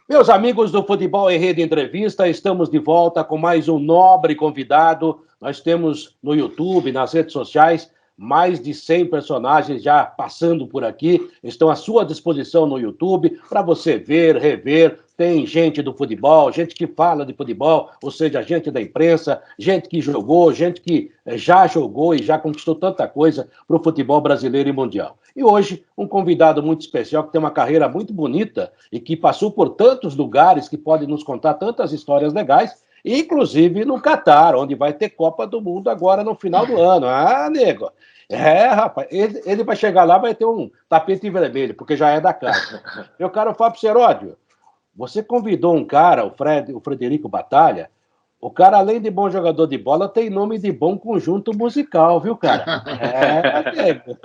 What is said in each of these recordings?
Meus amigos do Futebol em Rede Entrevista, estamos de volta com mais um nobre convidado. Nós temos no YouTube, nas redes sociais, mais de 100 personagens já passando por aqui. Estão à sua disposição no YouTube para você ver, rever. Tem gente do futebol, gente que fala de futebol, ou seja, gente da imprensa, gente que jogou, gente que já jogou e já conquistou tanta coisa para o futebol brasileiro e mundial. E hoje, um convidado muito especial que tem uma carreira muito bonita e que passou por tantos lugares que pode nos contar tantas histórias legais, inclusive no Catar, onde vai ter Copa do Mundo agora no final do ano. Ah, nego! Rapaz, ele vai chegar lá, vai ter um tapete vermelho, porque já é da casa. Meu caro Fábio Seródio, você convidou um cara, o Frederico Batalha. O cara, além de bom jogador de bola, tem nome de bom conjunto musical, viu, cara? Nego.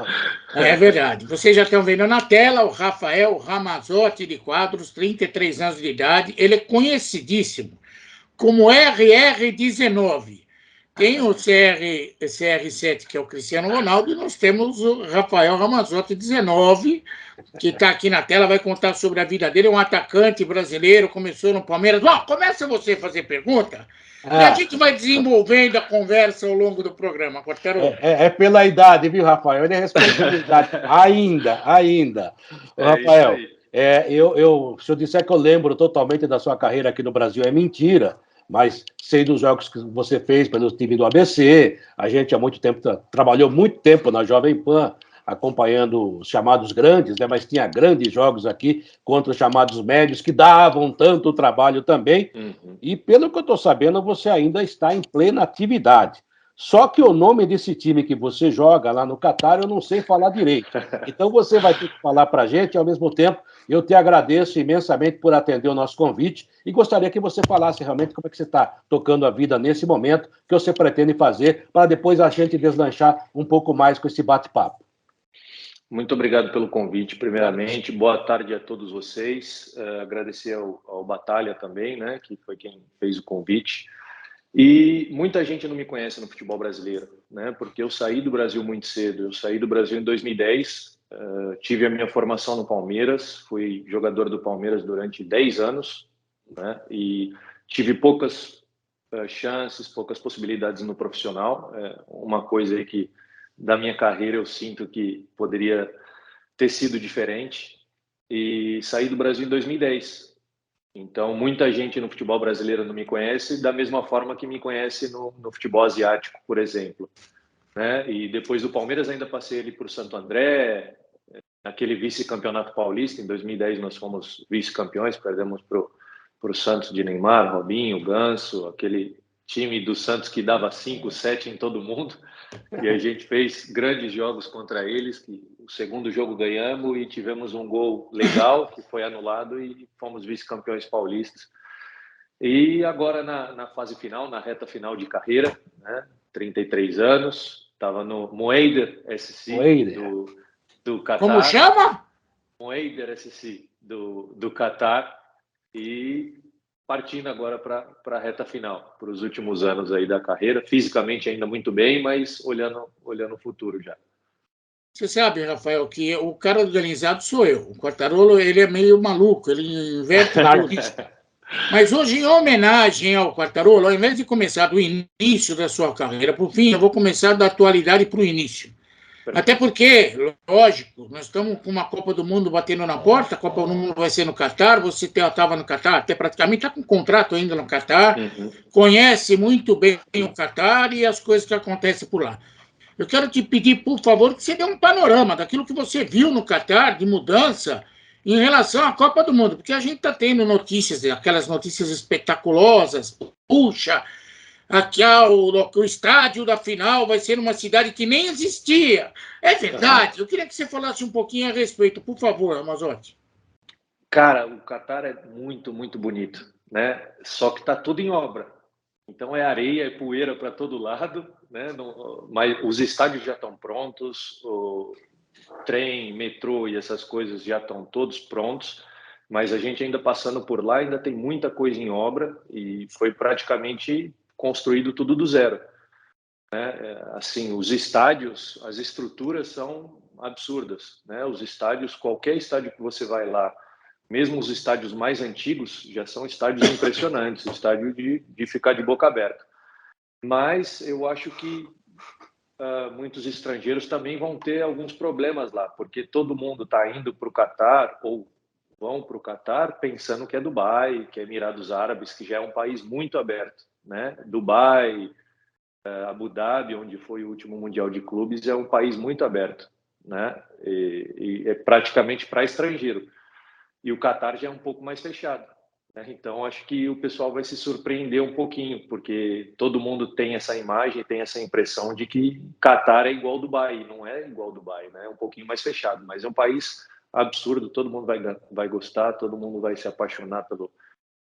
É verdade. Vocês já estão vendo na tela o Rafael Ramazotti de Quadros, 33 anos de idade. Ele é conhecidíssimo como RR19. Tem o CR7, que é o Cristiano Ronaldo, e nós temos o Rafael Ramazotti, 19, que está aqui na tela, vai contar sobre a vida dele. É um atacante brasileiro, começou no Palmeiras. Bom, começa você a fazer pergunta, e a gente vai desenvolvendo a conversa ao longo do programa, Quartarolo. É pela idade, viu, Rafael? Ele é responsabilidade. Ainda. Ô, Rafael, se eu disser que eu lembro totalmente da sua carreira aqui no Brasil, é mentira. Mas sei dos jogos que você fez pelo time do ABC. A gente há muito tempo trabalhou muito tempo na Jovem Pan, acompanhando os chamados grandes, né? Mas tinha grandes jogos aqui contra os chamados médios que davam tanto trabalho também. Uhum. E pelo que eu estou sabendo, você ainda está em plena atividade. Só que o nome desse time que você joga lá no Catar, eu não sei falar direito. Então você vai ter que falar para a gente, e ao mesmo tempo eu te agradeço imensamente por atender o nosso convite e gostaria que você falasse realmente como é que você está tocando a vida nesse momento, que você pretende fazer, para depois a gente deslanchar um pouco mais com esse bate-papo. Muito obrigado pelo convite, primeiramente. Boa tarde a todos vocês. Agradecer ao Batalha também, né, que foi quem fez o convite. E muita gente não me conhece no futebol brasileiro, né? Porque eu saí do Brasil muito cedo. Eu saí do Brasil em 2010, tive a minha formação no Palmeiras, fui jogador do Palmeiras durante 10 anos, né? E tive poucas chances, poucas possibilidades no profissional. Uma coisa aí que da minha carreira eu sinto que poderia ter sido diferente. E saí do Brasil em 2010. Então, muita gente no futebol brasileiro não me conhece, da mesma forma que me conhece no futebol asiático, por exemplo, né? E depois do Palmeiras ainda passei ali por Santo André, naquele vice-campeonato paulista. Em 2010 nós fomos vice-campeões, perdemos para o Santos de Neymar, Robinho, Ganso, aquele time do Santos que dava 5, 7 em todo mundo. E a gente fez grandes jogos contra eles, que o segundo jogo ganhamos e tivemos um gol legal, que foi anulado, e fomos vice-campeões paulistas. E agora na fase final, na reta final de carreira, né, 33 anos, estava no Moeider SC do Catar. Como chama? Moeider SC do Catar, e partindo agora para a reta final, para os últimos anos aí da carreira, fisicamente ainda muito bem, mas olhando o futuro já. Você sabe, Rafael, que o cara organizado sou eu. O Quartarolo, ele é meio maluco, ele inverte tudo. Mas hoje, em homenagem ao Quartarolo, ao invés de começar do início da sua carreira para o fim, eu vou começar da atualidade para o início. Até porque, lógico, nós estamos com uma Copa do Mundo batendo na porta, a Copa do Mundo vai ser no Catar, você estava no Catar, até praticamente está com contrato ainda no Catar, conhece muito bem o Catar e as coisas que acontecem por lá. Eu quero te pedir, por favor, que você dê um panorama daquilo que você viu no Catar de mudança em relação à Copa do Mundo, porque a gente está tendo notícias, aquelas notícias espetaculosas, puxa, aqui o estádio da final vai ser uma cidade que nem existia. É verdade? Eu queria que você falasse um pouquinho a respeito, por favor, Ramazotti. Cara, o Catar é muito, muito bonito, né? Só que está tudo em obra. Então é areia, é poeira para todo lado, né? Mas os estádios já estão prontos, o trem, metrô e essas coisas já estão todos prontos, mas a gente ainda passando por lá ainda tem muita coisa em obra e foi praticamente construído tudo do zero, né? Assim, os estádios, as estruturas são absurdas, né? Os estádios, qualquer estádio que você vai lá Mesmo os estádios mais antigos já são estádios impressionantes, estádio de ficar de boca aberta. Mas eu acho que muitos estrangeiros também vão ter alguns problemas lá, porque todo mundo está indo para o Catar ou vão para o Catar pensando que é Dubai, que é Emirados Árabes, que já é um país muito aberto, né? Dubai, Abu Dhabi, onde foi o último Mundial de Clubes, é um país muito aberto, né? E é praticamente para estrangeiro. E o Catar já é um pouco mais fechado, né? Então, acho que o pessoal vai se surpreender um pouquinho, porque todo mundo tem essa imagem, tem essa impressão de que Catar é igual Dubai. Não é igual Dubai, né? É um pouquinho mais fechado, mas é um país absurdo, todo mundo vai gostar, todo mundo vai se apaixonar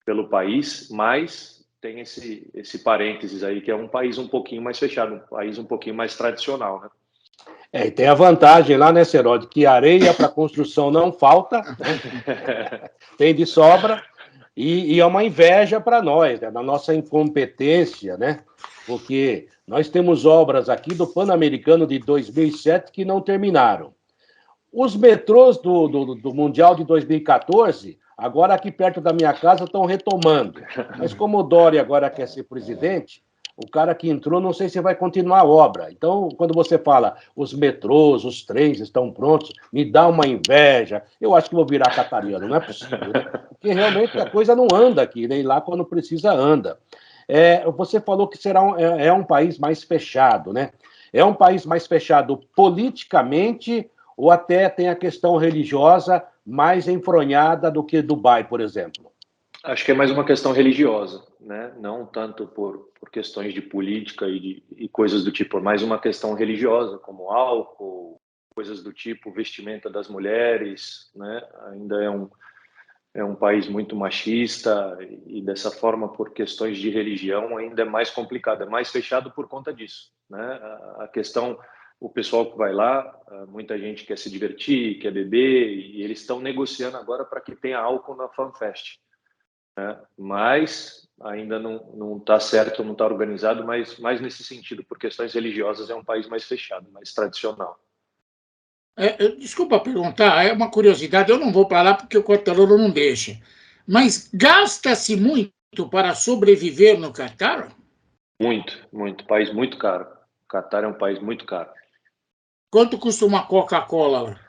pelo país, mas tem esse parênteses aí, que é um país um pouquinho mais fechado, um país um pouquinho mais tradicional, né? E tem a vantagem lá, né, Serode, que areia para construção não falta, né? Tem de sobra, e é uma inveja para nós, né, da nossa incompetência, né? Porque nós temos obras aqui do Pan-Americano de 2007 que não terminaram. Os metrôs do Mundial de 2014, agora aqui perto da minha casa, estão retomando. Mas como o Dória agora quer ser presidente, o cara que entrou, não sei se vai continuar a obra. Então, quando você fala os metrôs, os trens estão prontos, me dá uma inveja. Eu acho que vou virar catariano, não é possível, né? Porque realmente a coisa não anda aqui, nem lá quando precisa anda. Você falou que será um país mais fechado, né? É um país mais fechado politicamente ou até tem a questão religiosa mais enfronhada do que Dubai, por exemplo? Acho que é mais uma questão religiosa, né? Não tanto por questões de política e coisas do tipo, mais uma questão religiosa, como álcool, coisas do tipo, vestimenta das mulheres, né? Ainda é um país muito machista e dessa forma, por questões de religião, ainda é mais complicado, é mais fechado por conta disso, né? A questão, o pessoal que vai lá, muita gente quer se divertir, quer beber, e eles estão negociando agora para que tenha álcool na FanFest, né? Mas ainda não está certo, não está organizado, mas mais nesse sentido, por questões religiosas, é um país mais fechado, mais tradicional. Desculpa perguntar, é uma curiosidade, eu não vou para lá porque o Quartarolo não deixa. Mas gasta-se muito para sobreviver no Catar? Muito, muito. País muito caro. O Catar é um país muito caro. Quanto custa uma Coca-Cola lá?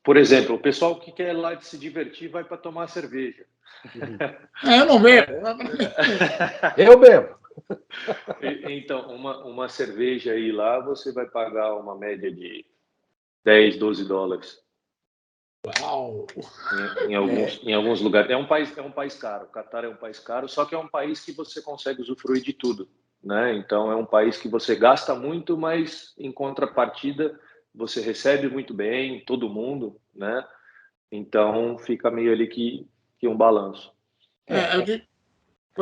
Por exemplo, o pessoal que quer lá de se divertir vai para tomar cerveja. Eu não bebo. Eu bebo. Então, uma cerveja aí lá, você vai pagar uma média de 10, 12 dólares. Uau! Em alguns lugares. É um país caro. O Catar é um país caro, só que é um país que você consegue usufruir de tudo, né? Então, é um país que você gasta muito, mas em contrapartida você recebe muito bem, todo mundo, né? Então, fica meio ali que um balanço.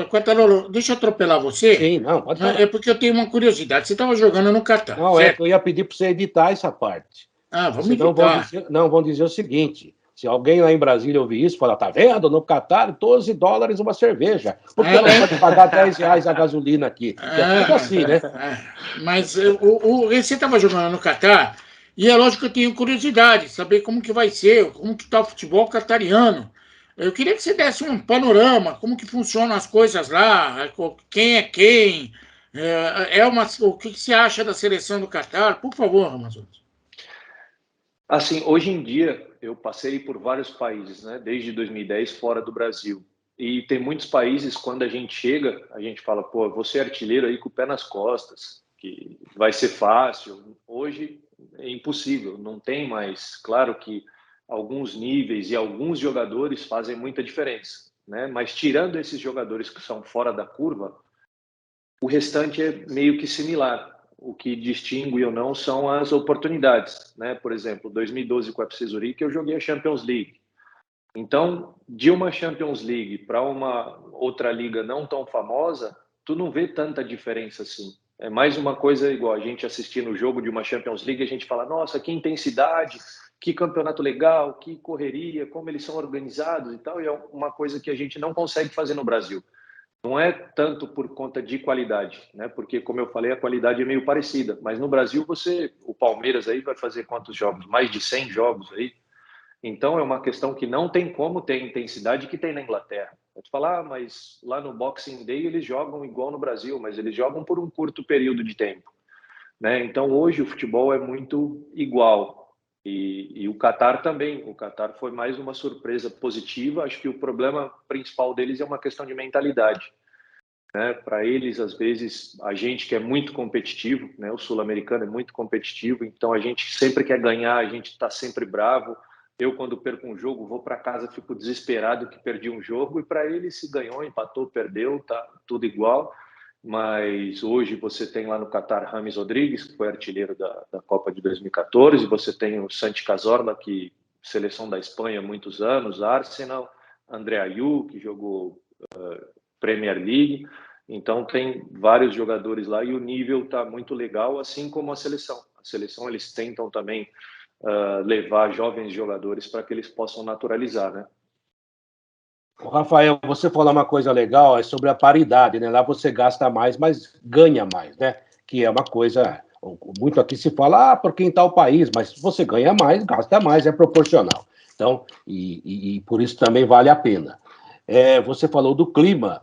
Quartarolo, deixa eu atropelar você. Sim, não, pode falar. É porque eu tenho uma curiosidade. Você estava jogando no Catar, Não, certo? que eu ia pedir para você editar essa parte. Vamos Senão editar. vão dizer o seguinte: se alguém lá em Brasília ouvir isso, fala, tá vendo? No Catar, 12 dólares uma cerveja. Por que não pode pagar 10 reais a gasolina aqui? É tudo assim, né? Mas você estava jogando no Catar, e é lógico que eu tenho curiosidade, saber como que vai ser, como que está o futebol catariano. Eu queria que você desse um panorama, como que funcionam as coisas lá, quem é quem, o que você acha da seleção do Catar? Por favor, Amazonas. Assim, hoje em dia, eu passei por vários países, né? Desde 2010, fora do Brasil. E tem muitos países, quando a gente chega, a gente fala, pô, vou ser artilheiro aí com o pé nas costas, que vai ser fácil. Hoje é impossível, não tem mais. Claro que alguns níveis e alguns jogadores fazem muita diferença, né? Mas tirando esses jogadores que são fora da curva, o restante é meio que similar. O que distingue ou não são as oportunidades, né? Por exemplo, 2012 com o FC Zurique eu joguei a Champions League. Então, de uma Champions League para uma outra liga não tão famosa, tu não vê tanta diferença assim. É mais uma coisa igual a gente assistindo o jogo de uma Champions League, a gente fala, nossa, que intensidade, que campeonato legal, que correria, como eles são organizados e tal, e é uma coisa que a gente não consegue fazer no Brasil. Não é tanto por conta de qualidade, né? Porque, como eu falei, a qualidade é meio parecida. Mas no Brasil, o Palmeiras aí vai fazer quantos jogos? Mais de 100 jogos aí. Então, é uma questão que não tem como ter a intensidade que tem na Inglaterra. Pode falar, mas lá no Boxing Day eles jogam igual no Brasil, mas eles jogam por um curto período de tempo, né? Então, hoje o futebol é muito igual. E o Qatar também. O Qatar foi mais uma surpresa positiva. Acho que o problema principal deles é uma questão de mentalidade, né? Para eles, às vezes, a gente que é muito competitivo, né? O sul-americano é muito competitivo, então a gente sempre quer ganhar, a gente está sempre bravo. Eu, quando perco um jogo, vou para casa, fico desesperado que perdi um jogo, e para eles, se ganhou, empatou, perdeu, tá tudo igual. Mas hoje você tem lá no Qatar Rames Rodrigues, que foi artilheiro da Copa de 2014, você tem o Santi Cazorla, que seleção da Espanha há muitos anos, Arsenal, André Ayew, que jogou Premier League. Então tem vários jogadores lá e o nível está muito legal, assim como a seleção. A seleção eles tentam também levar jovens jogadores para que eles possam naturalizar, né? Rafael, você falou uma coisa legal, é sobre a paridade, né? Lá você gasta mais, mas ganha mais, né? Que é uma coisa, muito aqui se fala, porque em tal país, mas você ganha mais, gasta mais, é proporcional. Então, e por isso também vale a pena. Você falou do clima,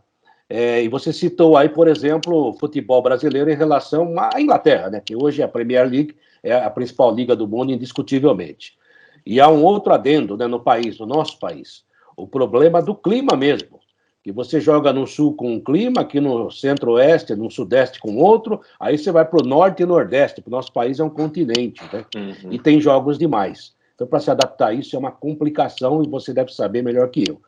e você citou aí, por exemplo, o futebol brasileiro em relação à Inglaterra, né? Que hoje a Premier League é a principal liga do mundo, indiscutivelmente. E há um outro adendo, né, no país, no nosso país. O problema do clima mesmo, que você joga no sul com um clima, aqui no centro-oeste, no sudeste com outro, aí você vai para o norte e nordeste, porque o nosso país é um continente, né? Uhum. E tem jogos demais. Então, para se adaptar a isso é uma complicação e você deve saber melhor que eu.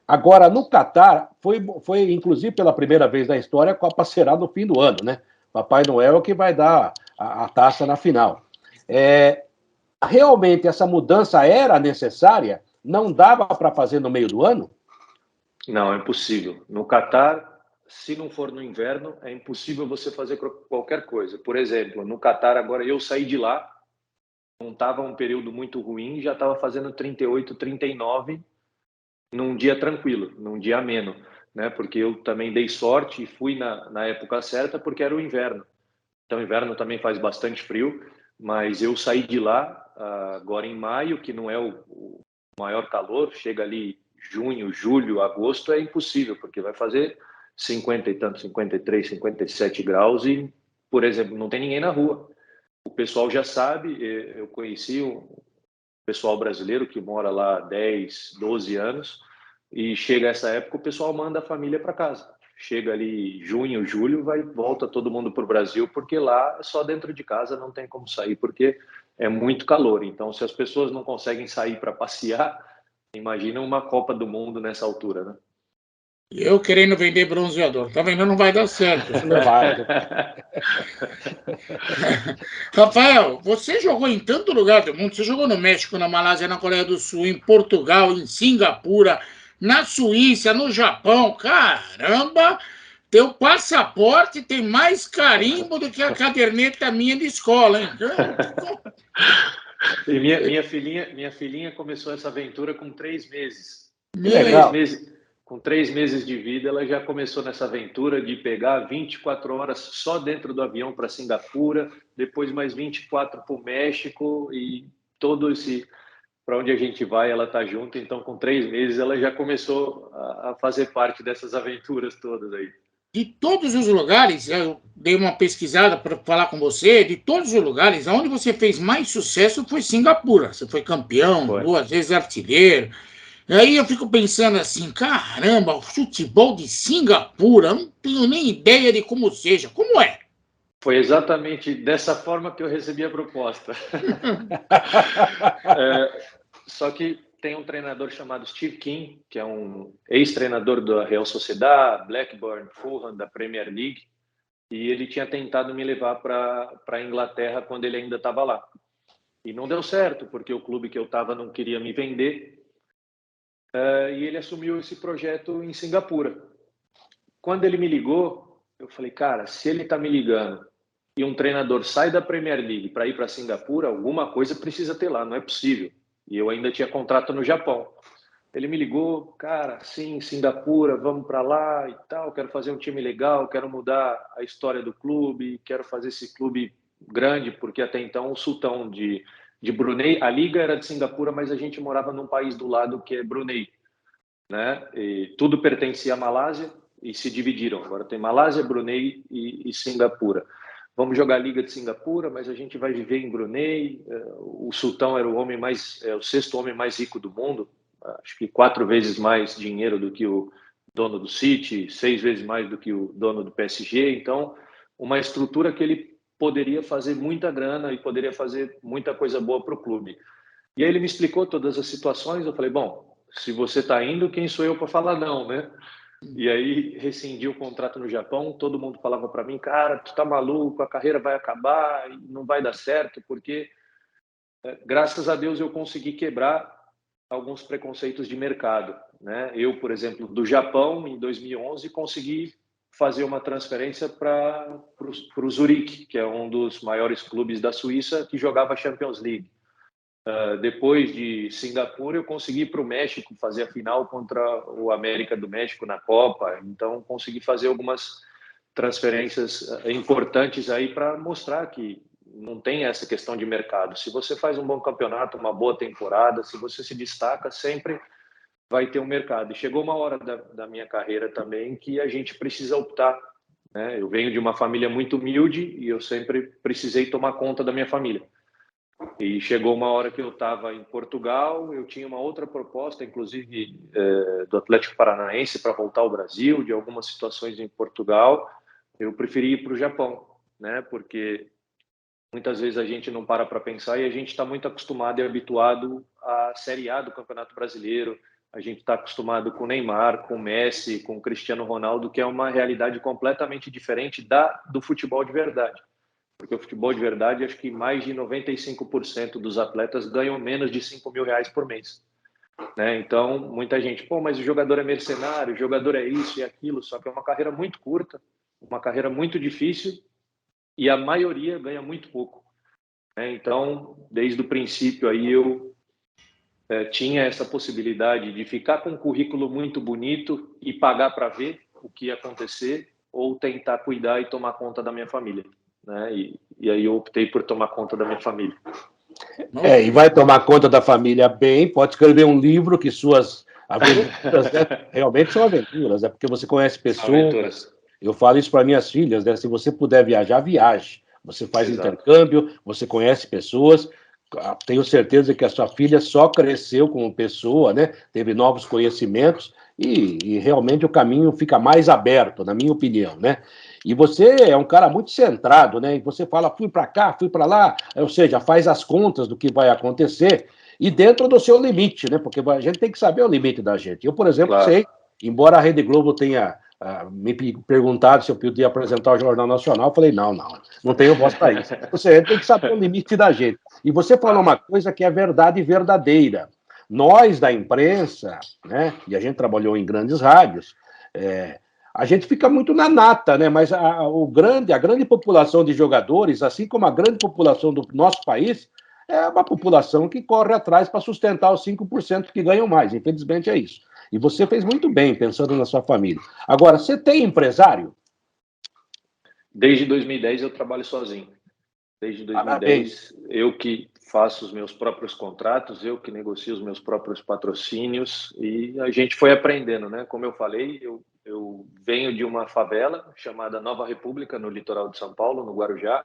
Agora, no Catar, foi inclusive pela primeira vez na história, a Copa será no fim do ano, né? Papai Noel é que vai dar a taça na final. Realmente essa mudança era necessária? Não dava para fazer no meio do ano? Não, é impossível. No Catar, se não for no inverno, é impossível você fazer qualquer coisa. Por exemplo, no Catar, agora eu saí de lá, não estava um período muito ruim, já estava fazendo 38, 39 num dia tranquilo, num dia ameno, né? Porque eu também dei sorte e fui na época certa, porque era o inverno. Então, inverno também faz bastante frio, mas eu saí de lá agora em maio, que não é o maior calor, chega ali junho, julho, agosto, é impossível, porque vai fazer 50 e tanto, 53, 57 graus e, por exemplo, não tem ninguém na rua. O pessoal já sabe, eu conheci um pessoal brasileiro que mora lá há 10, 12 anos, e chega essa época, o pessoal manda a família para casa. Chega ali junho, julho, volta todo mundo para o Brasil, porque lá só dentro de casa não tem como sair, porque é muito calor. Então, se as pessoas não conseguem sair para passear, imagina uma Copa do Mundo nessa altura, né? Eu querendo vender bronzeador, tá vendo? Não vai dar certo. Não vai. Rafael, você jogou em tanto lugar do mundo. Você jogou no México, na Malásia, na Coreia do Sul, em Portugal, em Singapura, na Suíça, no Japão. Caramba! Teu passaporte tem mais carimbo do que a caderneta minha de escola, hein? E minha filhinha começou essa aventura com 3 meses. Que legal. Com 3 meses de vida, ela já começou nessa aventura de pegar 24 horas só dentro do avião para Singapura, depois mais 24 para o México e todo esse... Para onde a gente vai, ela está junto. Então, com 3 meses, ela já começou a fazer parte dessas aventuras todas aí. De todos os lugares, eu dei uma pesquisada para falar com você, de todos os lugares, onde você fez mais sucesso foi Singapura. Você foi campeão, 2 vezes artilheiro. Aí eu fico pensando assim, caramba, o futebol de Singapura, eu não tenho nem ideia de como seja. Como é? Foi exatamente dessa forma que eu recebi a proposta. Só que tem um treinador chamado Steve King, que é um ex-treinador da Real Sociedad, Blackburn, Fulham, da Premier League, e ele tinha tentado me levar para a Inglaterra quando ele ainda estava lá. E não deu certo, porque o clube que eu estava não queria me vender, e ele assumiu esse projeto em Singapura. Quando ele me ligou, eu falei, cara, se ele está me ligando e um treinador sai da Premier League para ir para Singapura, alguma coisa precisa ter lá, não é possível. E eu ainda tinha contrato no Japão. Ele me ligou, cara, sim, Singapura, vamos para lá e tal, quero fazer um time legal, quero mudar a história do clube, quero fazer esse clube grande, porque até então o sultão de de Brunei. A liga era de Singapura, mas a gente morava num país do lado que é Brunei, né? E tudo pertencia à Malásia e se dividiram. Agora tem Malásia, Brunei e Singapura. Vamos jogar a liga de Singapura, mas a gente vai viver em Brunei. O sultão era o sexto homem mais rico do mundo, acho que 4 vezes mais dinheiro do que o dono do City, 6 vezes mais do que o dono do PSG. Então, uma estrutura que ele poderia fazer muita grana e poderia fazer muita coisa boa para o clube. E aí ele me explicou todas as situações. Eu falei, bom, se você está indo, quem sou eu para falar não, né? E aí rescindi o contrato no Japão. Todo mundo falava para mim, cara, tu tá maluco, a carreira vai acabar, não vai dar certo, porque graças a Deus eu consegui quebrar alguns preconceitos de mercado, né? Eu, por exemplo, do Japão, em 2011, consegui fazer uma transferência para o Zurique, que é um dos maiores clubes da Suíça, que jogava a Champions League. Depois de Singapura, eu consegui ir para o México fazer a final contra o América do México na Copa. Então, consegui fazer algumas transferências importantes aí para mostrar que não tem essa questão de mercado. Se você faz um bom campeonato, uma boa temporada, se você se destaca, sempre vai ter um mercado. E chegou uma hora da minha carreira também que a gente precisa optar, né? Eu venho de uma família muito humilde e eu sempre precisei tomar conta da minha família. E chegou uma hora que eu estava em Portugal, eu tinha uma outra proposta, inclusive do Atlético Paranaense, para voltar ao Brasil, de algumas situações em Portugal. Eu preferi ir para o Japão, né? Porque muitas vezes a gente não para pensar e a gente está muito acostumado e habituado à Série A do Campeonato Brasileiro. A gente está acostumado com o Neymar, com o Messi, com o Cristiano Ronaldo, que é uma realidade completamente diferente do futebol de verdade. Porque o futebol de verdade, acho que mais de 95% dos atletas ganham menos de R$5.000 por mês, né? Então, muita gente, pô, mas o jogador é mercenário, o jogador é isso e aquilo, só que é uma carreira muito curta, uma carreira muito difícil e a maioria ganha muito pouco, né? Então, desde o princípio aí eu tinha essa possibilidade de ficar com um currículo muito bonito e pagar para ver o que ia acontecer ou tentar cuidar e tomar conta da minha família, né? E aí eu optei por tomar conta da minha família. E vai tomar conta da família bem, pode escrever um livro que suas aventuras, né, realmente são aventuras, porque você conhece pessoas. Aventuras. Eu falo isso para minhas filhas, né? Se você puder viajar, viaje. Você faz intercâmbio, você conhece pessoas. Tenho certeza que a sua filha só cresceu como pessoa, né? Teve novos conhecimentos e realmente o caminho fica mais aberto, na minha opinião, né? E você é um cara muito centrado, né? E você fala, fui para cá, fui para lá, ou seja, faz as contas do que vai acontecer e dentro do seu limite, né? Porque a gente tem que saber o limite da gente. Eu, por exemplo, sei, embora a Rede Globo tenha me perguntado se eu podia apresentar o Jornal Nacional, eu falei, não tenho voz para isso. Você tem que saber o limite da gente. E você falou uma coisa que é verdade verdadeira. Nós, da imprensa, né, e a gente trabalhou em grandes rádios, a gente fica muito na nata, né? Mas a grande população de jogadores, assim como a grande população do nosso país, é uma população que corre atrás para sustentar os 5% que ganham mais. Infelizmente é isso. E você fez muito bem, pensando na sua família. Agora, você tem empresário? Desde 2010 eu trabalho sozinho. Desde 2010, eu que faço os meus próprios contratos, eu que negocio os meus próprios patrocínios e a gente foi aprendendo, né? Como eu falei, eu venho de uma favela chamada Nova República, no litoral de São Paulo, no Guarujá,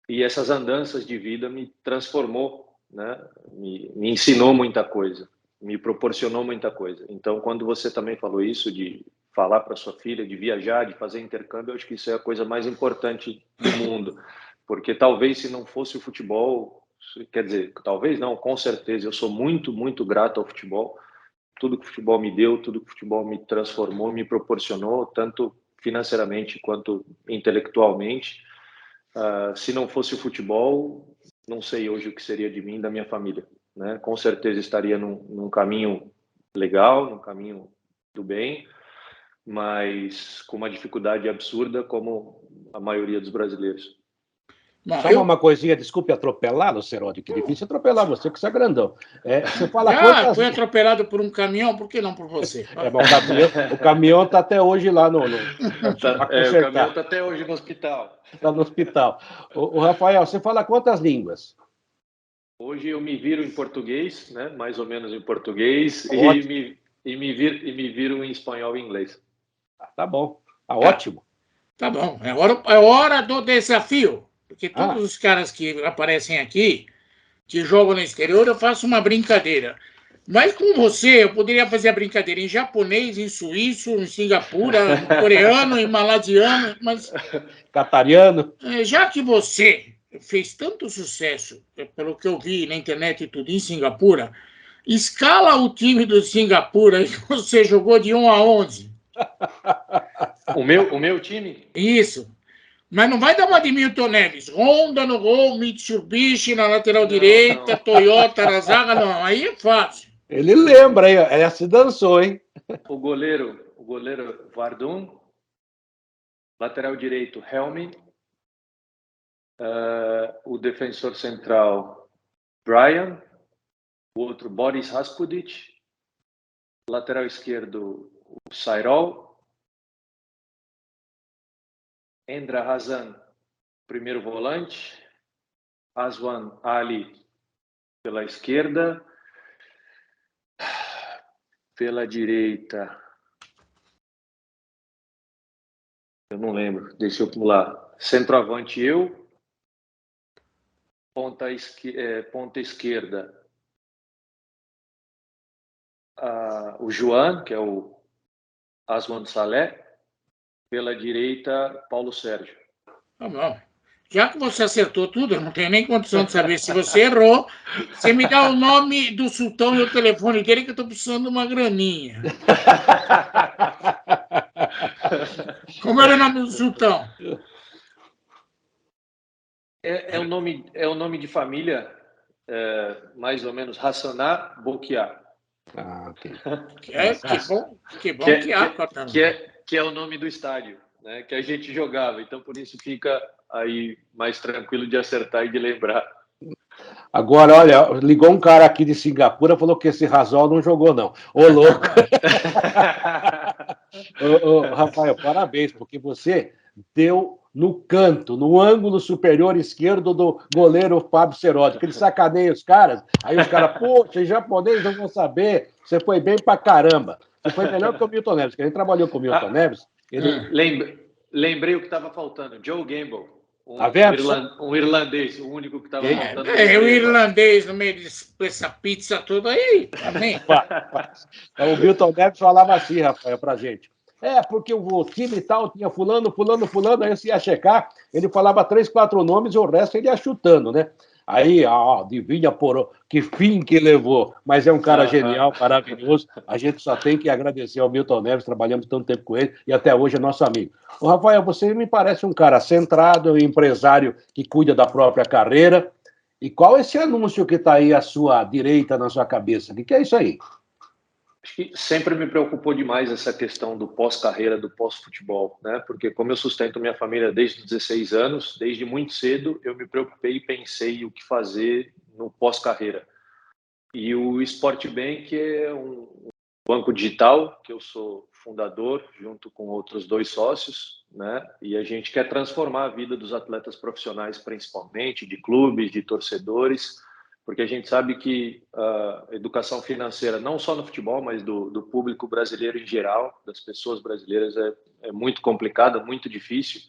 e essas andanças de vida me transformou, né? Me ensinou muita coisa, me proporcionou muita coisa. Então, quando você também falou isso, de falar para sua filha, de viajar, de fazer intercâmbio, eu acho que isso é a coisa mais importante do mundo. Porque talvez se não fosse o futebol, quer dizer, talvez não, com certeza, eu sou muito, muito grato ao futebol. Tudo que o futebol me deu, tudo que o futebol me transformou, me proporcionou, tanto financeiramente quanto intelectualmente. Se não fosse o futebol, não sei hoje o que seria de mim e da minha família, né? Com certeza estaria num caminho legal, num caminho do bem, mas com uma dificuldade absurda, como a maioria dos brasileiros. Só uma coisinha, desculpe atropelá-lo, Serodi, que difícil atropelar você, que você é grandão. Você fala fui atropelado por um caminhão, por que não por você? O caminhão está até hoje lá no o caminhão está até hoje no hospital. Está no hospital. O Rafael, você fala quantas línguas? Hoje eu me viro em português, né? Mais ou menos em português, e me viro em espanhol e inglês. Tá bom, tá ótimo. Tá bom, é hora do desafio. Porque todos Ah, os caras que aparecem aqui, que jogam no exterior, eu faço uma brincadeira. Mas com você, eu poderia fazer a brincadeira em japonês, em suíço, em Singapura, em coreano, em maladiano, mas catariano. já que você fez tanto sucesso, pelo que eu vi na internet e tudo, em Singapura, escala o time do Singapura que você jogou de 1 a 11. O meu time? Isso. Mas não vai dar uma de Milton Neves. Honda no gol, Mitsubishi na lateral Não, direita, não. Toyota na zaga, não. Aí é fácil. Ele lembra, hein? Essa dançou, hein? O goleiro Vardum, lateral direito Helmi, o defensor central Brian, o outro Boris Raspudic, lateral esquerdo o Sairol, Endra Hazan, primeiro volante, Aswan Ali pela esquerda, pela direita, eu não lembro, deixa eu pular. Centroavante eu, ponta esquerda o Joan, que é o Aswan Saleh, pela direita Paulo Sérgio. Tá bom. Já que você acertou tudo, eu não tenho nem condição de saber se você errou. Você me dá o nome do sultão e o telefone dele, que eu estou precisando de uma graninha. Como era o nome do sultão? É o nome de família, mais ou menos, Hassaná Bokia. Ok. Que bom que há, Cotano. Que é o nome do estádio, né, que a gente jogava. Então, por isso fica aí mais tranquilo de acertar e de lembrar. Agora, olha, ligou um cara aqui de Singapura, falou que esse Rasol não jogou, não. Ô, louco! Rafael, parabéns, porque você deu no canto, no ângulo superior esquerdo do goleiro Fábio Serotti, que ele sacaneia os caras, aí os caras, poxa, em japonês não vão saber, você foi bem pra caramba. Você foi melhor que o Milton Neves, que a gente trabalhou com o Milton Neves. Lembrei o que estava faltando, Joe Gamble. Tá vendo? Um irlandês, o único que estava faltando. O irlandês no meio dessa pizza toda aí, também. O Milton Neves falava assim, Rafael, pra gente. Porque o time tal tinha fulano, aí você ia checar, ele falava 3, 4 nomes e o resto ele ia chutando, né? Aí, adivinha por que fim que levou. Mas é um cara genial, maravilhoso. A gente só tem que agradecer ao Milton Neves, trabalhamos tanto tempo com ele e até hoje é nosso amigo. Ô, Rafael, você me parece um cara centrado, empresário que cuida da própria carreira. E qual é esse anúncio que está aí à sua direita, na sua cabeça? O que é isso aí? Acho que sempre me preocupou demais essa questão do pós-carreira, do pós-futebol, né? Porque como eu sustento minha família desde os 16 anos, desde muito cedo, eu me preocupei e pensei o que fazer no pós-carreira. E o Sportbank é um banco digital, que eu sou fundador, junto com outros 2 sócios, né? E a gente quer transformar a vida dos atletas profissionais, principalmente, de clubes, de torcedores, porque a gente sabe que a educação financeira, não só no futebol, mas do público brasileiro em geral, das pessoas brasileiras, é muito complicada, muito difícil.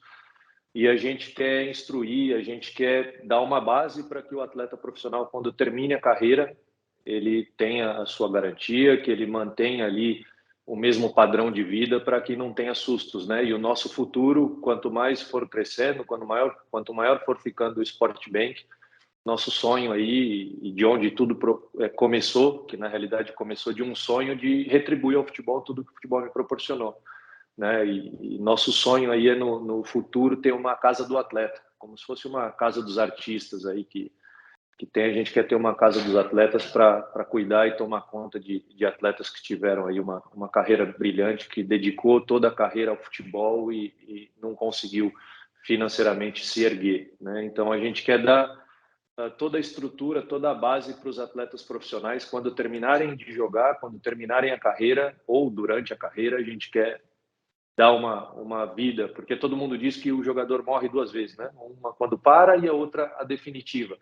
E a gente quer instruir, a gente quer dar uma base para que o atleta profissional, quando termine a carreira, ele tenha a sua garantia, que ele mantenha ali o mesmo padrão de vida para que não tenha sustos, né? E o nosso futuro, quanto mais for crescendo, quanto maior for ficando o Sportbank, nosso sonho aí, e de onde tudo começou, que na realidade começou de um sonho de retribuir ao futebol tudo que o futebol me proporcionou, né? E nosso sonho aí é no futuro ter uma casa do atleta, como se fosse uma casa dos artistas aí que tem. A gente quer ter uma casa dos atletas para cuidar e tomar conta de atletas que tiveram aí uma carreira brilhante, que dedicou toda a carreira ao futebol e não conseguiu financeiramente se erguer, né? Então a gente quer dar toda a estrutura, toda a base para os atletas profissionais quando terminarem de jogar, quando terminarem a carreira ou durante a carreira. A gente quer dar uma vida, porque todo mundo diz que o jogador morre 2 vezes, né? Uma quando para e a outra a definitiva.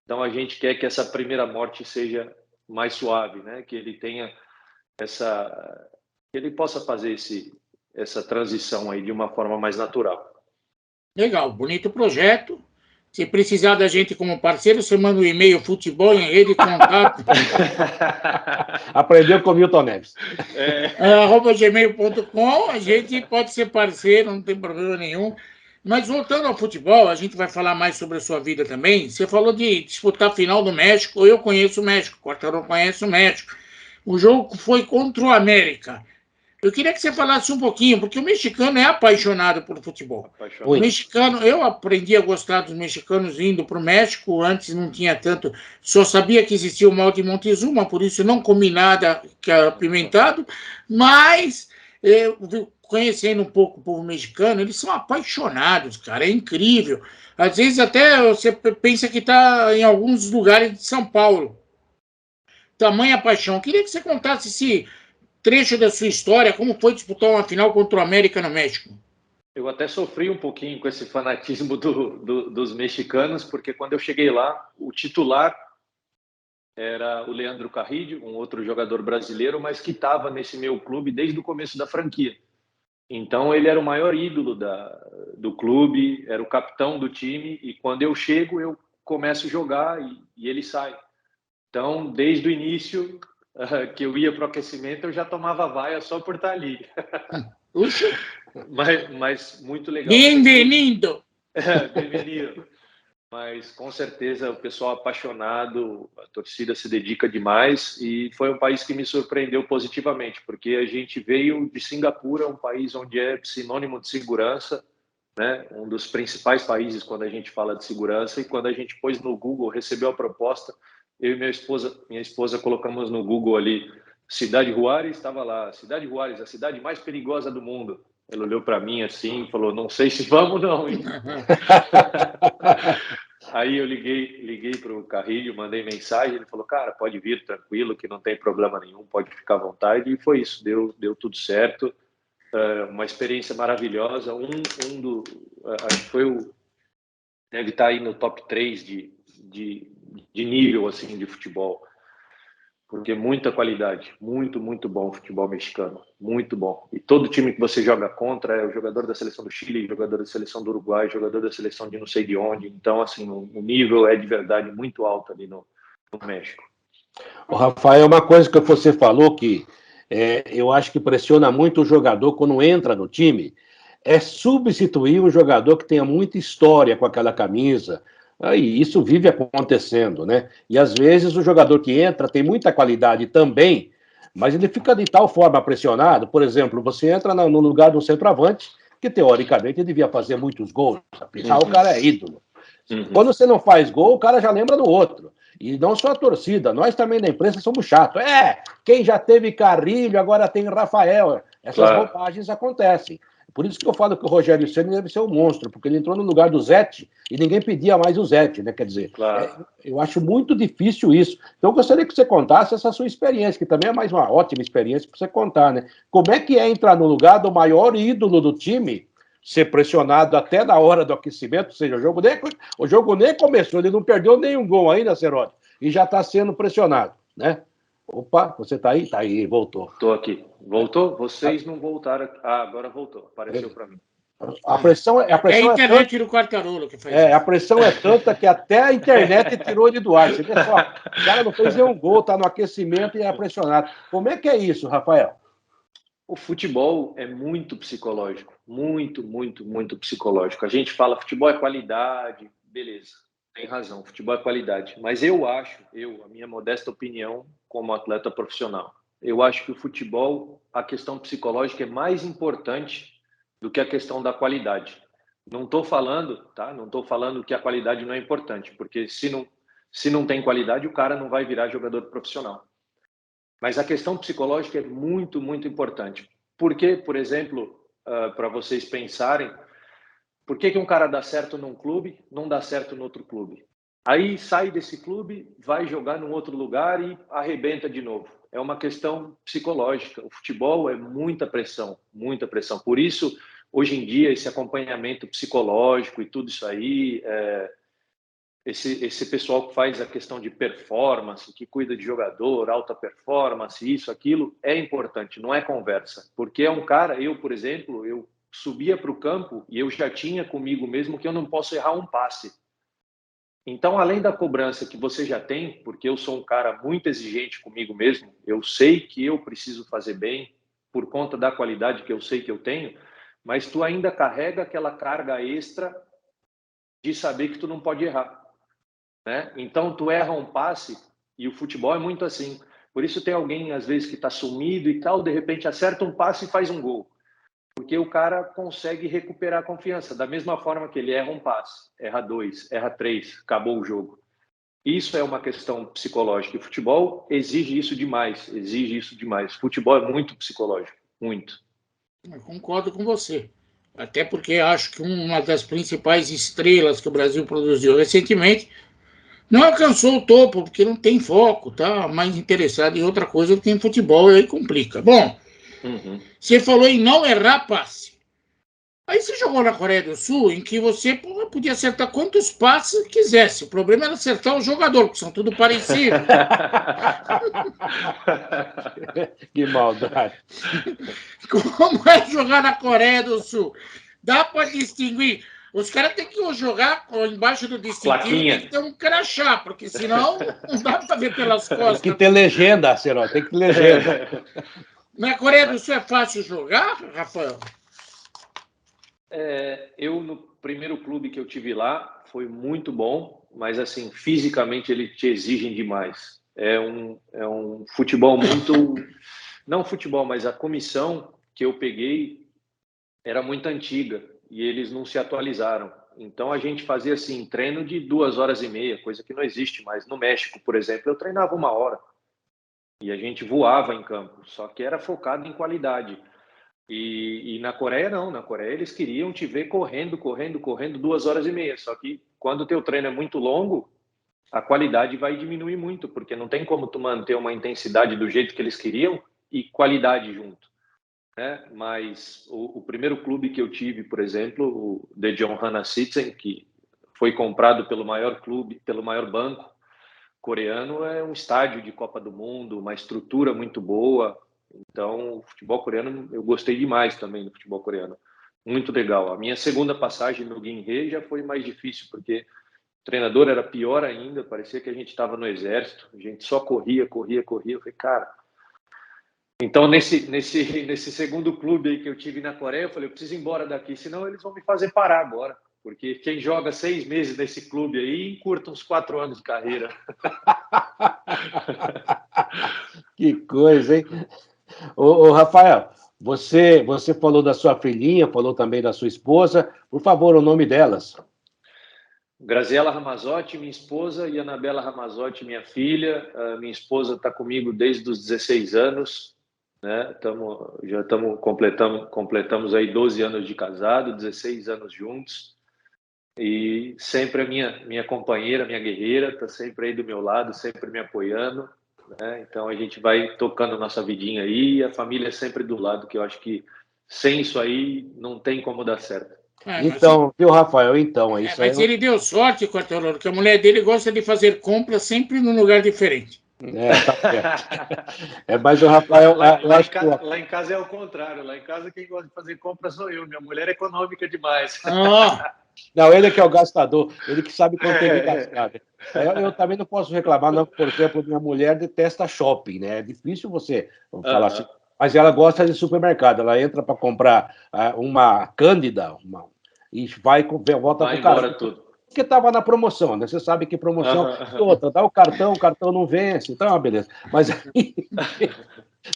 Então a gente quer que essa primeira morte seja mais suave, né? Que ele tenha que ele possa fazer essa transição aí de uma forma mais natural. Legal, bonito projeto. Se precisar da gente como parceiro, você manda um e-mail futebol em rede contato. Aprendeu com o Milton Neves. @gmail.com, a gente pode ser parceiro, não tem problema nenhum. Mas voltando ao futebol, a gente vai falar mais sobre a sua vida também. Você falou de disputar a final do México. Eu conheço o México, o Quartarolo conhece o México. O jogo foi contra o América. Eu queria que você falasse um pouquinho, porque o mexicano é apaixonado por futebol. O mexicano, eu aprendi a gostar dos mexicanos indo para o México, antes não tinha tanto, só sabia que existia o mal de Montezuma, por isso não comi nada que é apimentado, mas conhecendo um pouco o povo mexicano, eles são apaixonados, cara, é incrível. Às vezes até você pensa que está em alguns lugares de São Paulo. Tamanha paixão. Eu queria que você contasse esse trecho da sua história, como foi disputar uma final contra o América no México. Eu até sofri um pouquinho com esse fanatismo dos mexicanos, porque quando eu cheguei lá, o titular era o Leandro Carrillo, um outro jogador brasileiro, mas que estava nesse meu clube desde o começo da franquia. Então ele era o maior ídolo do clube, era o capitão do time, e quando eu chego, eu começo a jogar e ele sai. Então, desde o início que eu ia para o aquecimento, eu já tomava vaia só por estar ali. Puxa. Mas muito legal. Bem-vindo! Bem-vindo. Mas com certeza o pessoal apaixonado, a torcida se dedica demais e foi um país que me surpreendeu positivamente, porque a gente veio de Singapura, um país onde é sinônimo de segurança, né? Um dos principais países quando a gente fala de segurança, e quando a gente pôs no Google, recebeu a proposta, eu e minha esposa colocamos no Google ali, Cidade Juárez, estava lá, Cidade Juárez, a cidade mais perigosa do mundo. Ele olhou para mim assim e falou, não sei se vamos não, hein? Aí eu liguei para o Carrillo, mandei mensagem, ele falou, cara, pode vir tranquilo, que não tem problema nenhum, pode ficar à vontade, e foi isso, deu tudo certo. Uma experiência maravilhosa, acho que foi deve estar aí no top 3 de nível assim de futebol, porque muita qualidade, muito bom o futebol mexicano, muito bom. E todo time que você joga contra é o jogador da seleção do Chile, jogador da seleção do Uruguai, jogador da seleção de não sei de onde. Então, assim, o nível é de verdade muito alto ali no México. O Rafael, uma coisa que você falou que eu acho que pressiona muito o jogador quando entra no time, é substituir um jogador que tenha muita história com aquela camisa. Aí isso vive acontecendo, né? E às vezes o jogador que entra tem muita qualidade também, mas ele fica de tal forma pressionado. Por exemplo, você entra no lugar do centroavante, que teoricamente devia fazer muitos gols. Afinal, o cara é ídolo. Quando você não faz gol, o cara já lembra do outro. E não só a torcida, nós também da imprensa somos chatos. Quem já teve Carrilho, agora tem Rafael. Essas bobagens acontecem. Por isso que eu falo que o Rogério Ceni deve ser um monstro, porque ele entrou no lugar do Zete e ninguém pedia mais o Zete, né? Quer dizer, eu acho muito difícil isso. Então, eu gostaria que você contasse essa sua experiência, que também é mais uma ótima experiência para você contar, né? Como é que é entrar no lugar do maior ídolo do time, ser pressionado até na hora do aquecimento, ou seja, o jogo nem começou, ele não perdeu nenhum gol ainda, Cerotti, e já está sendo pressionado, né? Opa, você está aí? Está aí, voltou. Estou aqui. Voltou? Vocês não voltaram. Agora voltou. Apareceu para mim. A pressão é a internet do Quartarolo que faz isso. A pressão é tanta que até a internet tirou ele do ar. Você vê só, o cara não fez nenhum gol, está no aquecimento e é pressionado. Como é que é isso, Rafael? O futebol é muito psicológico, muito psicológico. A gente fala futebol é qualidade, beleza, tem razão, futebol é qualidade. Mas eu acho, a minha modesta opinião como atleta profissional, eu acho que o futebol, a questão psicológica é mais importante do que a questão da qualidade. Não estou falando, tá? Não estou falando que a qualidade não é importante, porque se não tem qualidade, o cara não vai virar jogador profissional. Mas a questão psicológica é muito importante. Porque, por exemplo, para vocês pensarem, por que um cara dá certo num clube, não dá certo no outro clube? Aí sai desse clube, vai jogar num outro lugar e arrebenta de novo. É uma questão psicológica. O futebol é muita pressão. Por isso, hoje em dia, esse acompanhamento psicológico e tudo isso aí esse pessoal que faz a questão de performance, que cuida de jogador, alta performance, isso, aquilo, é importante, não é conversa. Porque é um cara, eu, por exemplo, eu subia para o campo e eu já tinha comigo mesmo que eu não posso errar um passe. Então, além da cobrança que você já tem, porque eu sou um cara muito exigente comigo mesmo, eu sei que eu preciso fazer bem por conta da qualidade que eu sei que eu tenho, mas tu ainda carrega aquela carga extra de saber que tu não pode errar, né? Então, tu erra um passe e o futebol é muito assim. Por isso tem alguém, às vezes, que está sumido e tal, de repente acerta um passe e faz um gol. Porque o cara consegue recuperar a confiança, da mesma forma que ele erra um passe, erra 2, erra 3, acabou o jogo. Isso é uma questão psicológica. E o futebol exige isso demais, exige isso demais. Futebol é muito psicológico, muito. Eu concordo com você. Até porque acho que uma das principais estrelas que o Brasil produziu recentemente não alcançou o topo, porque não tem foco, tá mais interessado em outra coisa do que em futebol, e aí complica. Bom, Você falou em não errar passe. Aí você jogou na Coreia do Sul, em que você podia acertar quantos passes quisesse. O problema era acertar o jogador, porque são tudo parecidos. Que maldade. Como é jogar na Coreia do Sul? Dá para distinguir. Os caras têm que jogar embaixo do distintivo, tem que ter um crachá, porque senão não dá para ver pelas costas. Tem que ter legenda, Serol, tem que ter legenda. Na Coreia do Sul é fácil jogar, Rafael? Eu, no primeiro clube que eu tive lá, foi muito bom, mas, assim, fisicamente eles te exigem demais. É um futebol muito... Não futebol, mas a comissão que eu peguei era muito antiga e eles não se atualizaram. Então, a gente fazia, assim, treino de 2h30, coisa que não existe mais. No México, por exemplo, eu treinava 1 hora e a gente voava em campo, só que era focado em qualidade. E na Coreia, não. Na Coreia, eles queriam te ver correndo 2h30. Só que quando o teu treino é muito longo, a qualidade vai diminuir muito, porque não tem como tu manter uma intensidade do jeito que eles queriam e qualidade junto, né? Mas o primeiro clube que eu tive, por exemplo, o Daejeon Hanwha, que foi comprado pelo maior clube, pelo maior banco coreano, é um estádio de Copa do Mundo, uma estrutura muito boa. Então, o futebol coreano, eu gostei demais também do futebol coreano. Muito legal. A minha segunda passagem no Ginhê já foi mais difícil, porque o treinador era pior ainda, parecia que a gente estava no exército, a gente só corria. Eu falei, cara... Então, nesse segundo clube aí que eu tive na Coreia, eu falei, eu preciso ir embora daqui, senão eles vão me fazer parar agora. Porque quem joga 6 meses nesse clube aí, encurta uns 4 anos de carreira. Que coisa, hein? Ô, Rafael, você falou da sua filhinha, falou também da sua esposa. Por favor, o nome delas. Graziela Ramazotti, minha esposa, e Anabela Ramazotti, minha filha. A minha esposa está comigo desde os 16 anos. Né? Completamos aí 12 anos de casado, 16 anos juntos. E sempre a minha companheira, minha guerreira, está sempre aí do meu lado, sempre me apoiando, né? Então a gente vai tocando nossa vidinha aí e a família é sempre do lado, que eu acho que sem isso aí não tem como dar certo. Então, viu, Rafael? Então, é isso aí. Mas ele deu sorte, Quartarolo, que a mulher dele gosta de fazer compras sempre num lugar diferente. Tá certo. Mas o Rafael... Lá em casa é o contrário. Lá em casa quem gosta de fazer compra sou eu. Minha mulher é econômica demais. Não, ele é que é o gastador, ele que sabe quanto tem que gastar. Eu também não posso reclamar, não. Por exemplo, minha mulher detesta shopping, né? É difícil você falar assim, mas ela gosta de supermercado. Ela entra para comprar uma Cândida e volta com o carro. Tudo. Porque estava na promoção, né? Você sabe que promoção outra, dá o cartão não vence, então é uma beleza. Mas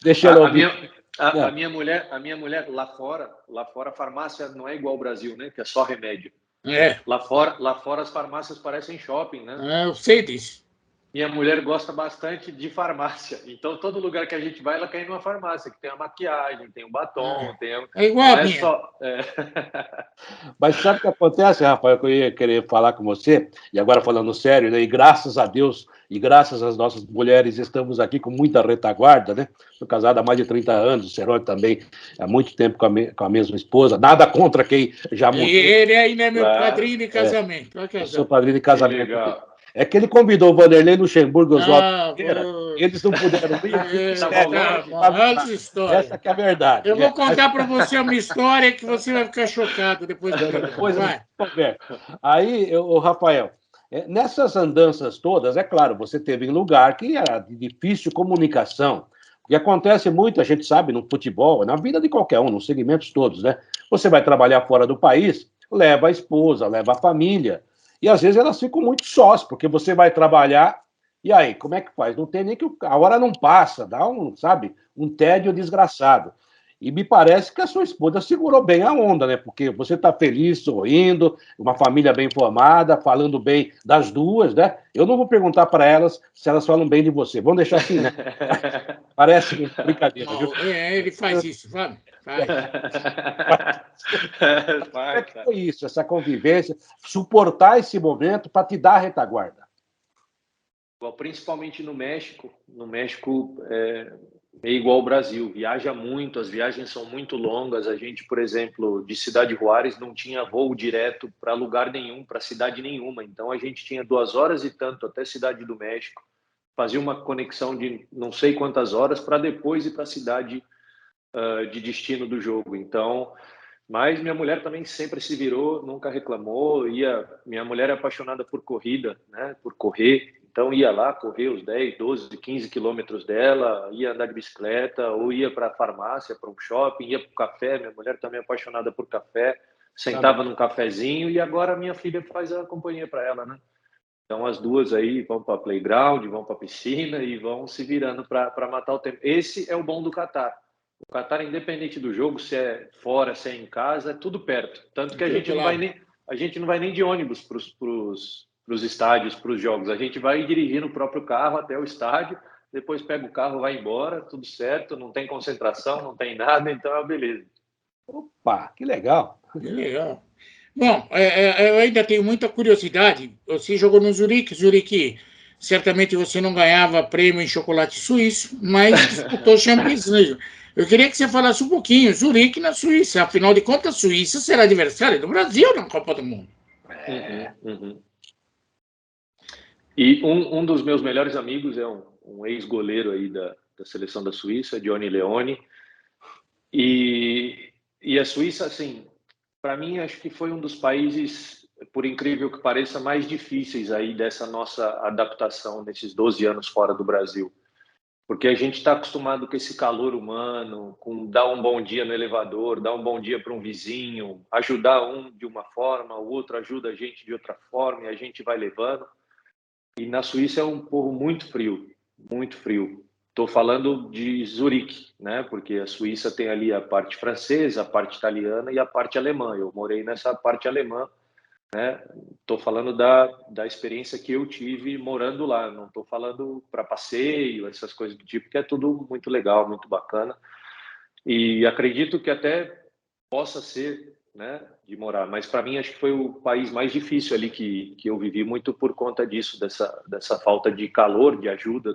deixa eu ouvir. A minha mulher lá fora a farmácia não é igual ao Brasil, né? Que é só remédio. Lá fora as farmácias parecem shopping, né? Eu sei disso. Minha mulher gosta bastante de farmácia. Então, todo lugar que a gente vai, ela quer ir numa farmácia, que tem a maquiagem, tem o batom, É igual a minha. Mas sabe o que acontece, Rafael, que eu ia querer falar com você, e agora falando sério, né? E graças a Deus e graças às nossas mulheres estamos aqui com muita retaguarda, né? Sou casado há mais de 30 anos, o Ceroli também há muito tempo com a mesma esposa, nada contra quem já E mudou. ele ainda é meu Claro. padrinho de casamento. Eu sou padrinho de casamento. legal. É que ele convidou o Vanderlei Luxemburgo e Oswaldo Ah, Ferreira, pô. eles não puderam ir. Tá bom, olha essa história. Essa que é a verdade. Eu vou contar para você uma história que você vai ficar chocado depois do programa. Depois a Vai. gente conversa. Aí, o Rafael, nessas andanças todas, é claro, você teve em lugar que era de difícil comunicação, porque acontece muito, a gente sabe, no futebol, na vida de qualquer um, nos segmentos todos, né? Você vai trabalhar fora do país, leva a esposa, leva a família, e às vezes elas ficam muito sós, porque você vai trabalhar, e aí, como é que faz? Não tem nem que a hora não passa, dá um, sabe, um tédio desgraçado. E me parece que a sua esposa segurou bem a onda, né? Porque você está feliz, sorrindo, uma família bem formada, falando bem das duas, né? Eu não vou perguntar para elas se elas falam bem de você. Vamos deixar assim, né? Parece brincadeira, viu? Ele faz isso, vai. Como é que foi isso, essa convivência, suportar esse momento para te dar a retaguarda? Principalmente no México. No México é igual ao Brasil, viaja muito, as viagens são muito longas. A gente, por exemplo, de Cidade Juárez não tinha voo direto para lugar nenhum, para cidade nenhuma. Então a gente tinha 2 horas e tanto até Cidade do México, fazia uma conexão de não sei quantas horas para depois ir para a cidade de destino do jogo. Então, mas minha mulher também sempre se virou, nunca reclamou. Minha mulher é apaixonada por corrida, né? Por correr. Então ia lá correr os 10, 12, 15 quilômetros dela, ia andar de bicicleta, ou ia para a farmácia, para um shopping, ia para o café. Minha mulher também é apaixonada por café, sentava num cafezinho, e agora minha filha faz a companhia para ela, né? Então as duas aí vão para playground, vão para piscina e vão se virando para matar o tempo. Esse é o bom do Catar. O Catar, independente do jogo, se é fora, se é em casa, é tudo perto. Tanto que a gente não vai nem de ônibus para os estádios, para os jogos. A gente vai dirigir no próprio carro até o estádio, depois pega o carro, vai embora, tudo certo, não tem concentração, não tem nada, então é uma beleza. Opa, que legal. Que legal. Bom, eu ainda tenho muita curiosidade. Você jogou no Zurique. Zurique, certamente você não ganhava prêmio em chocolate suíço, mas disputou Champions League. Eu queria que você falasse um pouquinho, Zurique na Suíça. Afinal de contas, a Suíça será adversária do Brasil na Copa do Mundo. Uhum. E um dos meus melhores amigos é um ex-goleiro aí da seleção da Suíça, Johnny Leone. E a Suíça, assim, para mim, acho que foi um dos países, por incrível que pareça, mais difíceis aí dessa nossa adaptação nesses 12 anos fora do Brasil. Porque a gente está acostumado com esse calor humano, com dar um bom dia no elevador, dar um bom dia para um vizinho, ajudar um de uma forma, o outro ajuda a gente de outra forma e a gente vai levando. E na Suíça é um povo muito frio, muito frio. Estou falando de Zurique, né? Porque a Suíça tem ali a parte francesa, a parte italiana e a parte alemã. Eu morei nessa parte alemã, né? Estou falando da experiência que eu tive morando lá. Não estou falando para passeio, essas coisas do tipo, que é tudo muito legal, muito bacana. E acredito que até possa ser, né, de morar. Mas para mim acho que foi o país mais difícil ali que eu vivi, muito por conta disso, dessa falta de calor, de ajuda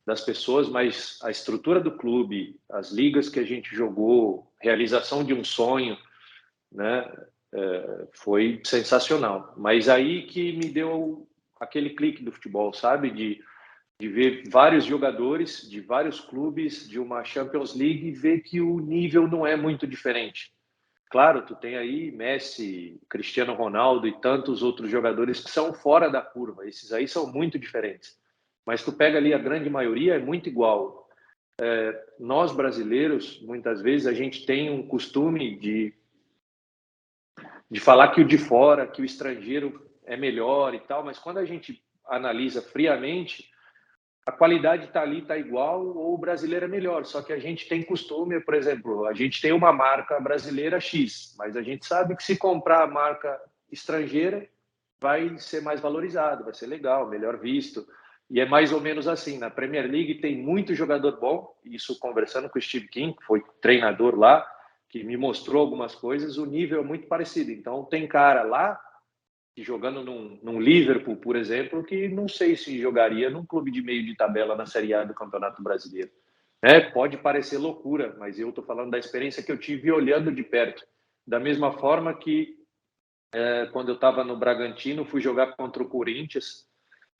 das pessoas, mas a estrutura do clube, as ligas que a gente jogou, realização de um sonho, né, foi sensacional. Mas aí que me deu aquele clique do futebol, sabe? De ver vários jogadores de vários clubes de uma Champions League e ver que o nível não é muito diferente. Claro, tu tem aí Messi, Cristiano Ronaldo e tantos outros jogadores que são fora da curva. Esses aí são muito diferentes. Mas tu pega ali a grande maioria, é muito igual. Nós brasileiros, muitas vezes, a gente tem um costume de falar que o de fora, que o estrangeiro é melhor e tal, mas quando a gente analisa friamente, a qualidade está ali, está igual, ou o brasileiro é melhor. Só que a gente tem costume, por exemplo, a gente tem uma marca brasileira X, mas a gente sabe que se comprar a marca estrangeira, vai ser mais valorizado, vai ser legal, melhor visto. E é mais ou menos assim. Na Premier League tem muito jogador bom, isso conversando com o Steve King, que foi treinador lá, que me mostrou algumas coisas, o nível é muito parecido. Então tem cara lá jogando num Liverpool, por exemplo, que não sei se jogaria num clube de meio de tabela na Série A do Campeonato Brasileiro. Pode parecer loucura, mas eu estou falando da experiência que eu tive olhando de perto. Da mesma forma que quando eu estava no Bragantino, fui jogar contra o Corinthians,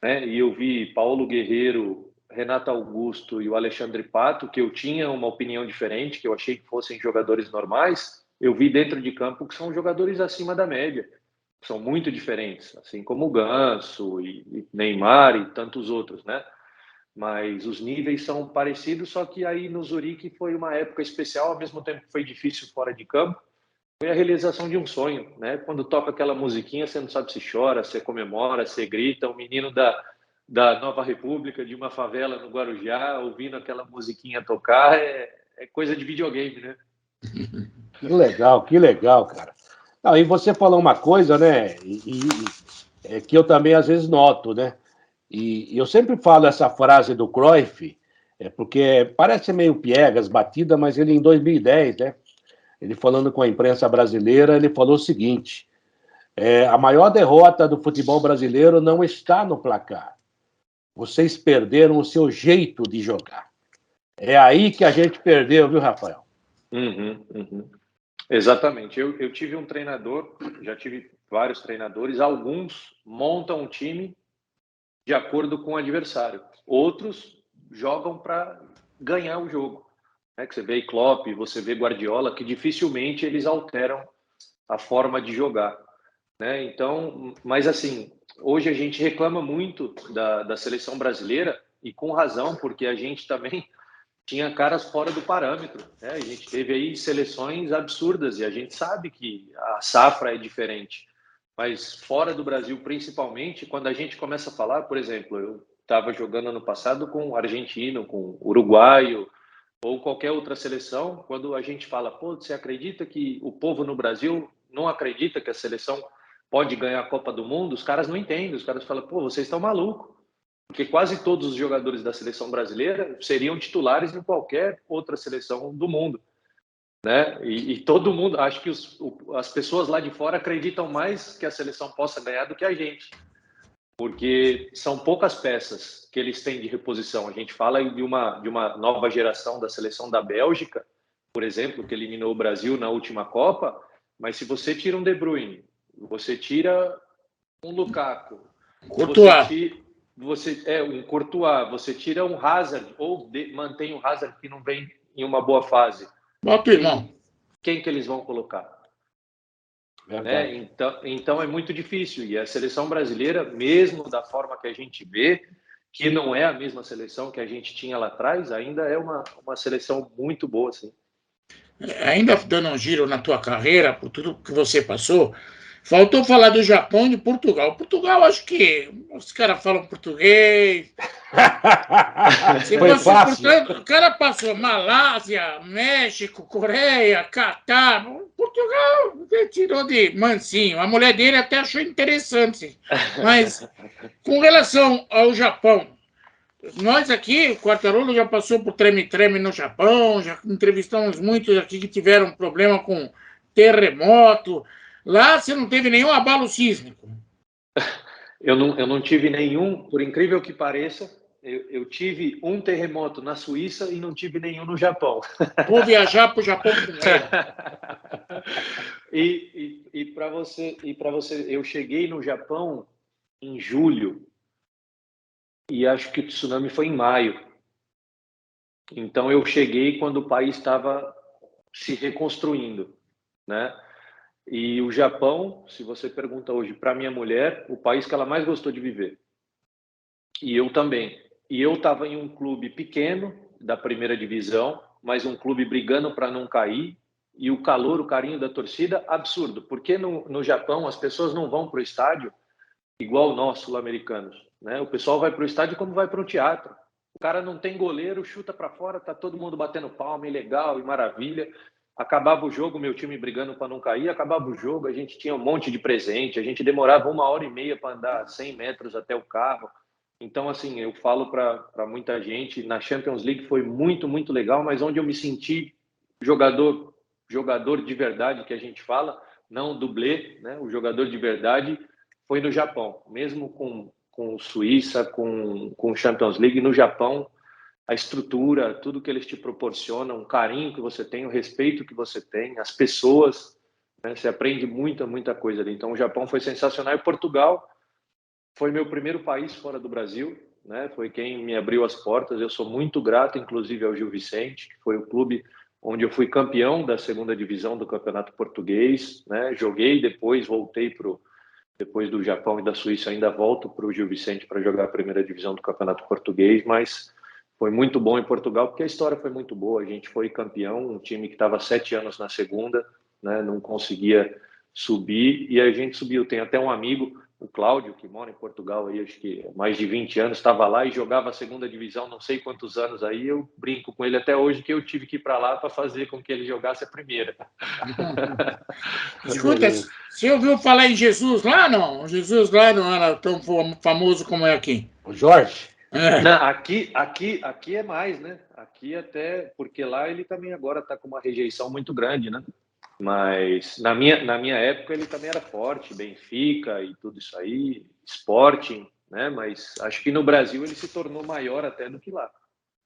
né, e eu vi Paulo Guerreiro, Renato Augusto e o Alexandre Pato, que eu tinha uma opinião diferente, que eu achei que fossem jogadores normais. Eu vi dentro de campo que são jogadores acima da média. São muito diferentes, assim como o Ganso e Neymar e tantos outros, né? Mas os níveis são parecidos, só que aí no Zurique foi uma época especial, ao mesmo tempo que foi difícil fora de campo, foi a realização de um sonho, né? Quando toca aquela musiquinha, você não sabe se chora, se comemora, se grita, um menino da Nova República, de uma favela no Guarujá, ouvindo aquela musiquinha tocar, é coisa de videogame, né? Que legal, cara. Não, e você falou uma coisa, né? Que eu também às vezes noto, né? E eu sempre falo essa frase do Cruyff, porque parece meio piegas, batida, mas ele em 2010, né? Ele falando com a imprensa brasileira, ele falou o seguinte: a maior derrota do futebol brasileiro não está no placar. Vocês perderam o seu jeito de jogar. É aí que a gente perdeu, viu, Rafael? Uhum. Exatamente. Eu tive um treinador, já tive vários treinadores, alguns montam um time de acordo com o adversário, outros jogam para ganhar o jogo. Que você vê Klopp, você vê Guardiola, que dificilmente eles alteram a forma de jogar. Então, mas assim, hoje a gente reclama muito da seleção brasileira, e com razão, porque a gente também tinha caras fora do parâmetro. A gente teve aí seleções absurdas e a gente sabe que a safra é diferente. Mas fora do Brasil, principalmente, quando a gente começa a falar, por exemplo, eu estava jogando ano passado com o argentino, com o uruguaio, ou qualquer outra seleção, quando a gente fala, pô, você acredita que o povo no Brasil não acredita que a seleção pode ganhar a Copa do Mundo? Os caras não entendem, os caras falam, pô, vocês estão malucos. Porque quase todos os jogadores da seleção brasileira seriam titulares em qualquer outra seleção do mundo. E todo mundo, acho que as pessoas lá de fora acreditam mais que a seleção possa ganhar do que a gente. Porque são poucas peças que eles têm de reposição. A gente fala de uma nova geração da seleção da Bélgica, por exemplo, que eliminou o Brasil na última Copa, mas se você tira um De Bruyne, você tira um Lukaku, um Courtois, você tira um Hazard, ou mantém o Hazard que não vem em uma boa fase. Quem que eles vão colocar? Então é muito difícil, e a seleção brasileira, mesmo da forma que a gente vê, que não é a mesma seleção que a gente tinha lá atrás, ainda é uma seleção muito boa, assim. Ainda dando um giro na tua carreira, por tudo que você passou, faltou falar do Japão e de Portugal. Portugal, acho que os caras falam português. Foi fácil. Portanto, o cara passou Malásia, México, Coreia, Catar. Portugal tirou de mansinho. A mulher dele até achou interessante. Mas, com relação ao Japão, nós aqui, o Quartarolo já passou por treme-treme no Japão, já entrevistamos muitos aqui que tiveram problema com terremoto. Lá você não teve nenhum abalo sísmico. Eu não tive nenhum, por incrível que pareça. Eu tive um terremoto na Suíça e não tive nenhum no Japão. Vou viajar para o Japão primeiro. E para você, eu cheguei no Japão em julho e acho que o tsunami foi em maio. Então eu cheguei quando o país estava se reconstruindo, né? E o Japão, se você pergunta hoje para minha mulher, o país que ela mais gostou de viver. E eu também. E eu estava em um clube pequeno da primeira divisão, mas um clube brigando para não cair, e o calor, o carinho da torcida, absurdo. Porque no Japão as pessoas não vão para o estádio igual nós, sul-americanos, né? O pessoal vai para o estádio como vai para um teatro. O cara não tem goleiro, chuta para fora, tá todo mundo batendo palma, e legal, e maravilha. Acabava o jogo, meu time brigando para não cair, acabava o jogo, a gente tinha um monte de presente, a gente demorava 1h30 para andar 100 metros até o carro. Então, assim, eu falo para muita gente, na Champions League foi muito, muito legal, mas onde eu me senti jogador de verdade, que a gente fala, não dublê, né? O jogador de verdade foi no Japão. Mesmo com Suíça, com Champions League, no Japão, a estrutura, tudo que eles te proporcionam, o carinho que você tem, o respeito que você tem, as pessoas, né? Você aprende muita coisa ali. Então, o Japão foi sensacional. E Portugal foi meu primeiro país fora do Brasil, né? Foi quem me abriu as portas. Eu sou muito grato, inclusive, ao Gil Vicente, que foi o clube onde eu fui campeão da segunda divisão do Campeonato Português, né? Joguei, depois voltei depois do Japão e da Suíça, ainda volto para o Gil Vicente para jogar a primeira divisão do Campeonato Português, mas foi muito bom em Portugal, porque a história foi muito boa. A gente foi campeão, um time que estava 7 anos na segunda, né? Não conseguia subir, e a gente subiu. Tem até um amigo, o Cláudio, que mora em Portugal, aí, acho que mais de 20 anos, estava lá e jogava a segunda divisão, não sei quantos anos aí. Eu brinco com ele até hoje que eu tive que ir para lá para fazer com que ele jogasse a primeira. Escuta, você ouviu falar em Jesus lá, não? Jesus lá não era tão famoso como é aqui. O Jorge? Não, aqui é mais, né? Aqui até, porque lá ele também agora está com uma rejeição muito grande, né? Mas na minha época ele também era forte, Benfica e tudo isso aí, Sporting, né? Mas acho que no Brasil ele se tornou maior até do que lá.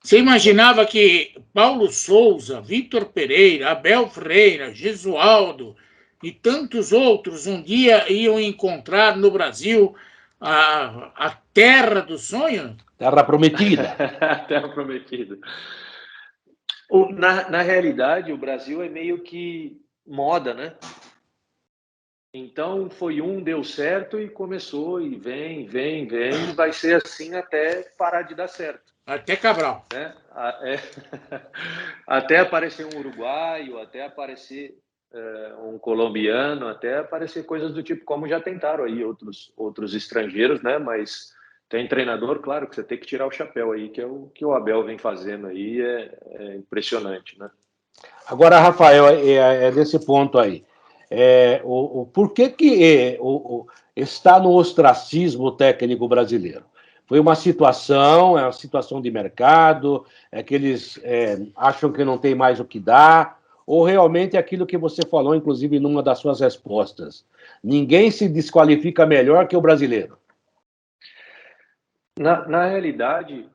Você imaginava que Paulo Souza, Vitor Pereira, Abel Ferreira, Gesualdo e tantos outros um dia iam encontrar no Brasil a terra do sonho? Terra prometida. Terra prometida. Na realidade, o Brasil é meio que moda, né? Então, deu certo e começou, e vem, vai ser assim até parar de dar certo. Até Cabral. Né? Até aparecer um uruguaio, até aparecer um colombiano, até aparecer coisas do tipo, como já tentaram aí outros estrangeiros, né? Mas tem treinador, claro, que você tem que tirar o chapéu aí, que é o que o Abel vem fazendo aí, é impressionante, né? Agora, Rafael, é desse ponto aí. Por que está no ostracismo o técnico brasileiro? Foi uma situação, é uma situação de mercado, é que eles acham que não tem mais o que dar, ou realmente é aquilo que você falou, inclusive, numa das suas respostas. Ninguém se desqualifica melhor que o brasileiro. Na realidade,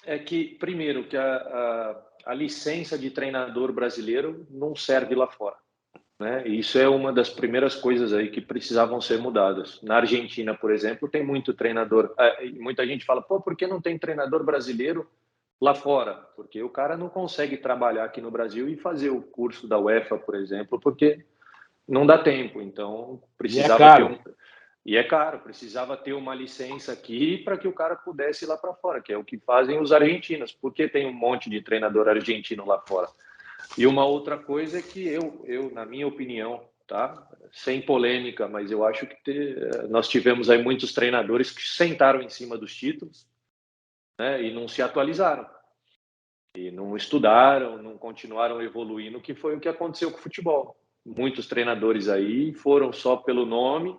é que, primeiro, que a licença de treinador brasileiro não serve lá fora, né? Isso é uma das primeiras coisas aí que precisavam ser mudadas. Na Argentina, por exemplo, tem muito treinador. Muita gente fala, por que não tem treinador brasileiro lá fora? Porque o cara não consegue trabalhar aqui no Brasil e fazer o curso da UEFA, por exemplo, porque não dá tempo. Então, precisava ter E é caro, precisava ter uma licença aqui para que o cara pudesse ir lá para fora, que é o que fazem os argentinos, porque tem um monte de treinador argentino lá fora. E uma outra coisa é que eu na minha opinião, tá? Sem polêmica, mas eu acho que nós tivemos aí muitos treinadores que sentaram em cima dos títulos, né, e não se atualizaram. E não estudaram, não continuaram evoluindo, que foi o que aconteceu com o futebol. Muitos treinadores aí foram só pelo nome.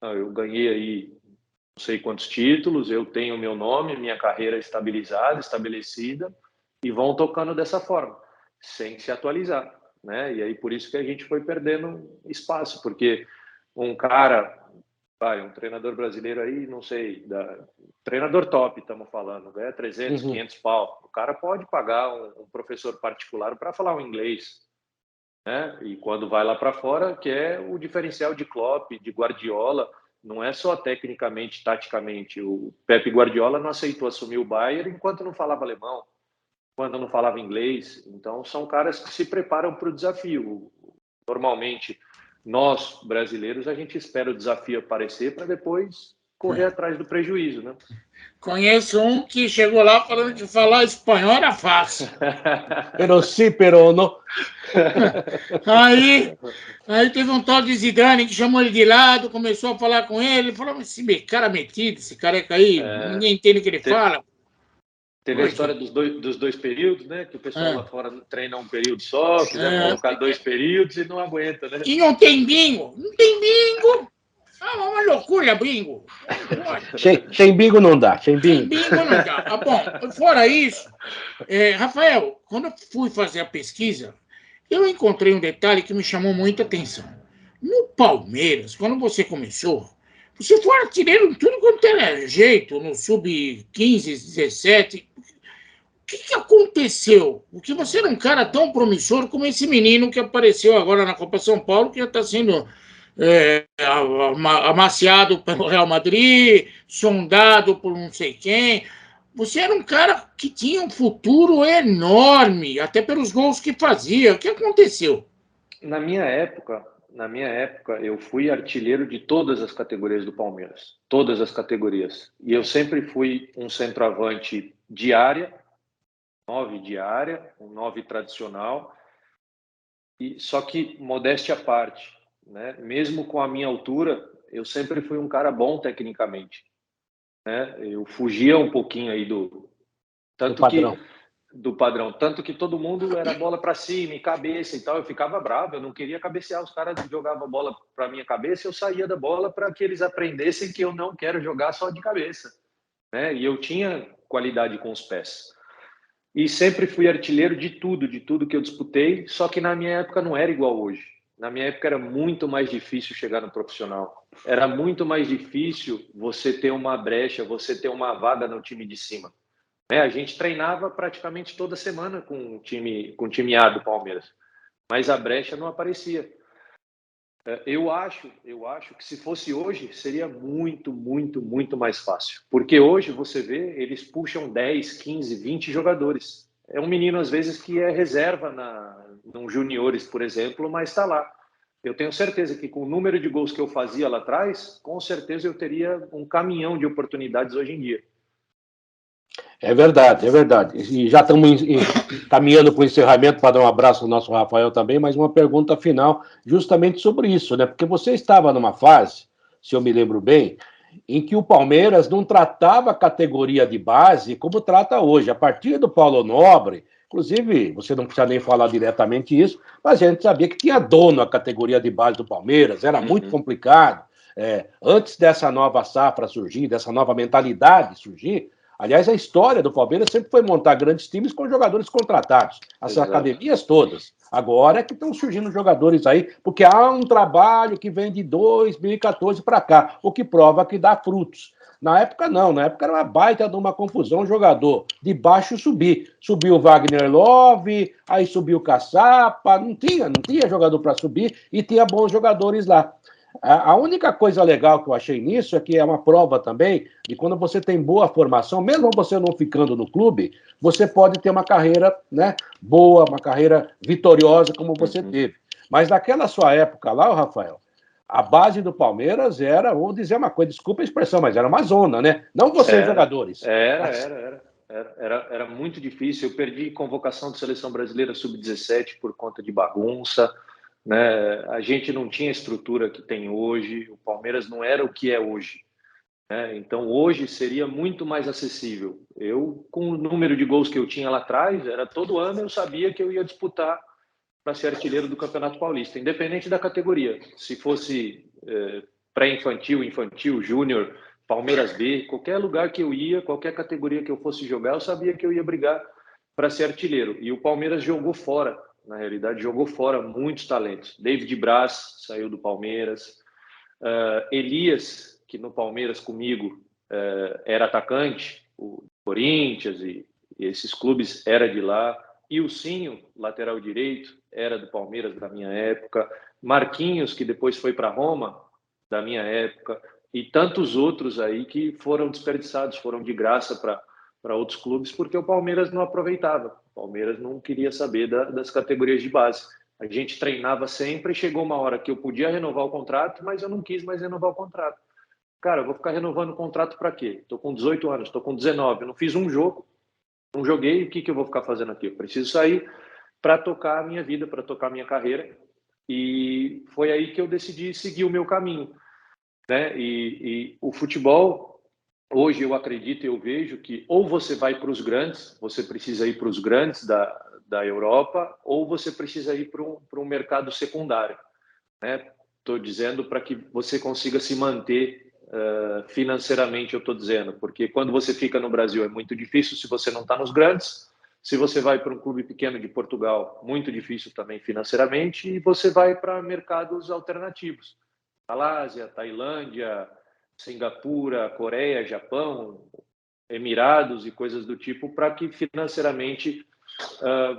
Eu ganhei aí não sei quantos títulos, eu tenho meu nome, minha carreira estabilizada, estabelecida, e vão tocando dessa forma, sem se atualizar, né? E aí por isso que a gente foi perdendo espaço, porque um cara, um treinador brasileiro aí, não sei, treinador top, estamos falando, ganha 300, 500 pau. O cara pode pagar um professor particular para falar o inglês, né? E quando vai lá para fora, que é o diferencial de Klopp, de Guardiola, não é só tecnicamente, taticamente. O Pep Guardiola não aceitou assumir o Bayern enquanto não falava alemão, quando não falava inglês. Então, são caras que se preparam para o desafio. Normalmente, nós, brasileiros, a gente espera o desafio aparecer para depois correr atrás do prejuízo, né? Conheço um que chegou lá falando que falar espanhol era fácil. Pero sí, pero no. Aí teve um tal de Zidane que chamou ele de lado, começou a falar com ele, falou, esse cara metido, esse careca aí, ninguém entende o que ele fala. Teve a história dos dois períodos, né? Que o pessoal lá fora treina um período só, quiser colocar 2 períodos e não aguenta, né? E não tem bingo! Não tem bingo! Uma loucura, bingo! Sem bingo não dá, sem bingo. Sem bingo não dá. Bom, fora isso, Rafael, quando eu fui fazer a pesquisa, eu encontrei um detalhe que me chamou muita atenção. No Palmeiras, quando você começou, Você foi artilheiro em tudo quanto era jeito, no sub-15, 17. O que aconteceu? Porque você era um cara tão promissor como esse menino que apareceu agora na Copa São Paulo, que já está sendo amaciado pelo Real Madrid, sondado por não sei quem. Você era um cara que tinha um futuro enorme, até pelos gols que fazia. O que aconteceu? Na minha época, eu fui artilheiro de todas as categorias do Palmeiras, todas as categorias. E eu sempre fui um centroavante de área, 9 de área, um 9 tradicional. E só que modéstia à parte, né? Mesmo com a minha altura, eu sempre fui um cara bom tecnicamente, né? Eu fugia um pouquinho aí do padrão, tanto que todo mundo era bola para cima e cabeça e tal. Eu ficava bravo, eu não queria cabecear. Os caras jogavam a bola para minha cabeça, eu saía da bola para que eles aprendessem que eu não quero jogar só de cabeça, né? E eu tinha qualidade com os pés. E sempre fui artilheiro de tudo que eu disputei, só que na minha época não era igual hoje. Na minha época era muito mais difícil chegar no profissional. Era muito mais difícil você ter uma brecha, você ter uma vaga no time de cima. A gente treinava praticamente toda semana com o time A do Palmeiras, mas a brecha não aparecia. Eu acho que se fosse hoje, seria muito, muito, muito mais fácil. Porque hoje, você vê, eles puxam 10, 15, 20 jogadores. É um menino, às vezes, que é reserva num juniores, por exemplo, mas está lá. Eu tenho certeza que com o número de gols que eu fazia lá atrás, com certeza eu teria um caminhão de oportunidades hoje em dia. É verdade, é verdade. E já estamos caminhando para o encerramento, para dar um abraço ao nosso Rafael também, mas uma pergunta final justamente sobre isso, né? Porque você estava numa fase, se eu me lembro bem, em que o Palmeiras não tratava a categoria de base como trata hoje. A partir do Paulo Nobre, inclusive, você não precisa nem falar diretamente isso, mas a gente sabia que tinha dono a categoria de base do Palmeiras, era muito complicado. Antes dessa nova safra surgir, dessa nova mentalidade surgir, aliás, a história do Palmeiras sempre foi montar grandes times com jogadores contratados, as academias todas. Agora é que estão surgindo jogadores aí, porque há um trabalho que vem de 2014 para cá, o que prova que dá frutos. Na época, não. Na época era uma baita de uma confusão. Jogador de baixo subir. Subiu o Wagner Love, aí subiu o Caçapa. Não tinha jogador para subir e tinha bons jogadores lá. A única coisa legal que eu achei nisso é que é uma prova também de quando você tem boa formação, mesmo você não ficando no clube, você pode ter uma carreira, né, boa, uma carreira vitoriosa como você teve. Mas naquela sua época lá, Rafael, a base do Palmeiras era, vou dizer uma coisa, desculpa a expressão, mas era uma zona, né? Não vocês, jogadores. Era muito difícil. Eu perdi convocação de seleção brasileira sub-17 por conta de bagunça, né? A gente não tinha a estrutura que tem hoje, o Palmeiras não era o que é hoje, né? Então hoje seria muito mais acessível. Eu, com o número de gols que eu tinha lá atrás, era todo ano eu sabia que eu ia disputar para ser artilheiro do Campeonato Paulista, independente da categoria. Se fosse pré-infantil, infantil, júnior, Palmeiras B, qualquer lugar que eu ia, qualquer categoria que eu fosse jogar, eu sabia que eu ia brigar para ser artilheiro. E o Palmeiras jogou fora. Na realidade, jogou fora muitos talentos. David Braz saiu do Palmeiras. Elias, que no Palmeiras comigo era atacante, o Corinthians e esses clubes era de lá. Ilcinho, lateral direito, era do Palmeiras da minha época. Marquinhos, que depois foi para Roma, da minha época. E tantos outros aí que foram desperdiçados, foram de graça para outros clubes, porque o Palmeiras não aproveitava. O Palmeiras não queria saber das categorias de base. A gente treinava sempre e chegou uma hora que eu podia renovar o contrato, mas eu não quis mais renovar o contrato. Cara, eu vou ficar renovando o contrato para quê? Estou com 18 anos, estou com 19, eu não fiz um jogo, não joguei, o que eu vou ficar fazendo aqui? Eu preciso sair para tocar a minha vida, para tocar a minha carreira. E foi aí que eu decidi seguir o meu caminho, né? E o futebol, hoje eu acredito e eu vejo que ou você vai para os grandes, você precisa ir para os grandes da Europa, ou você precisa ir para um mercado secundário, né? Estou dizendo para que você consiga se manter financeiramente, eu estou dizendo, porque quando você fica no Brasil é muito difícil se você não está nos grandes. Se você vai para um clube pequeno de Portugal, muito difícil também financeiramente, e você vai para mercados alternativos. Malásia, Tailândia, Singapura, Coreia, Japão, Emirados e coisas do tipo, para que financeiramente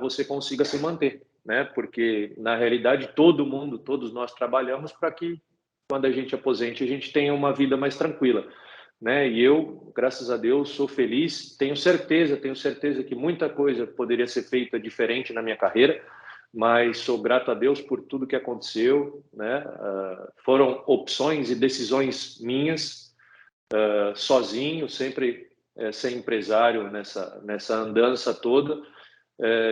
você consiga se manter, né? Porque, na realidade, todos nós trabalhamos para que, quando a gente aposente, a gente tenha uma vida mais tranquila, né? E eu, graças a Deus, sou feliz, tenho certeza que muita coisa poderia ser feita diferente na minha carreira, mas sou grato a Deus por tudo que aconteceu, né? Foram opções e decisões minhas, sozinho, sempre ser empresário nessa andança toda,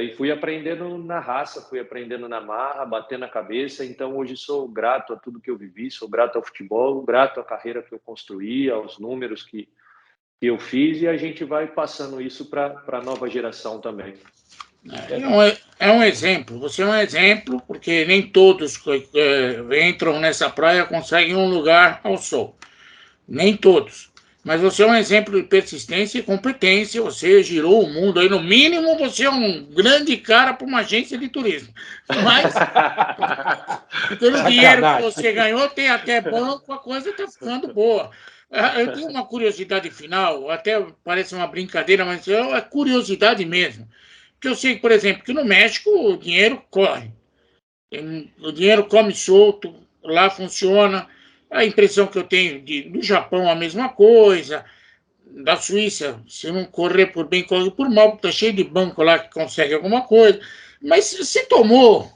e fui aprendendo na raça, fui aprendendo na marra, batendo a cabeça. Então hoje sou grato a tudo que eu vivi, sou grato ao futebol, grato à carreira que eu construí, aos números que eu fiz, e a gente vai passando isso para a nova geração também. É um exemplo, você é um exemplo, porque nem todos que entram nessa praia conseguem um lugar ao sol, nem todos. Mas você é um exemplo de persistência e competência, você girou o mundo aí, no mínimo você é um grande cara para uma agência de turismo. Mas, pelo dinheiro que você ganhou, tem até banco, a coisa está ficando boa. Eu tenho uma curiosidade final, até parece uma brincadeira, mas é curiosidade mesmo. Porque eu sei, por exemplo, que no México o dinheiro corre. O dinheiro come solto, lá funciona. A impressão que eu tenho do Japão a mesma coisa, da Suíça, se não correr por bem, corre por mal, porque está cheio de banco lá que consegue alguma coisa. Mas você tomou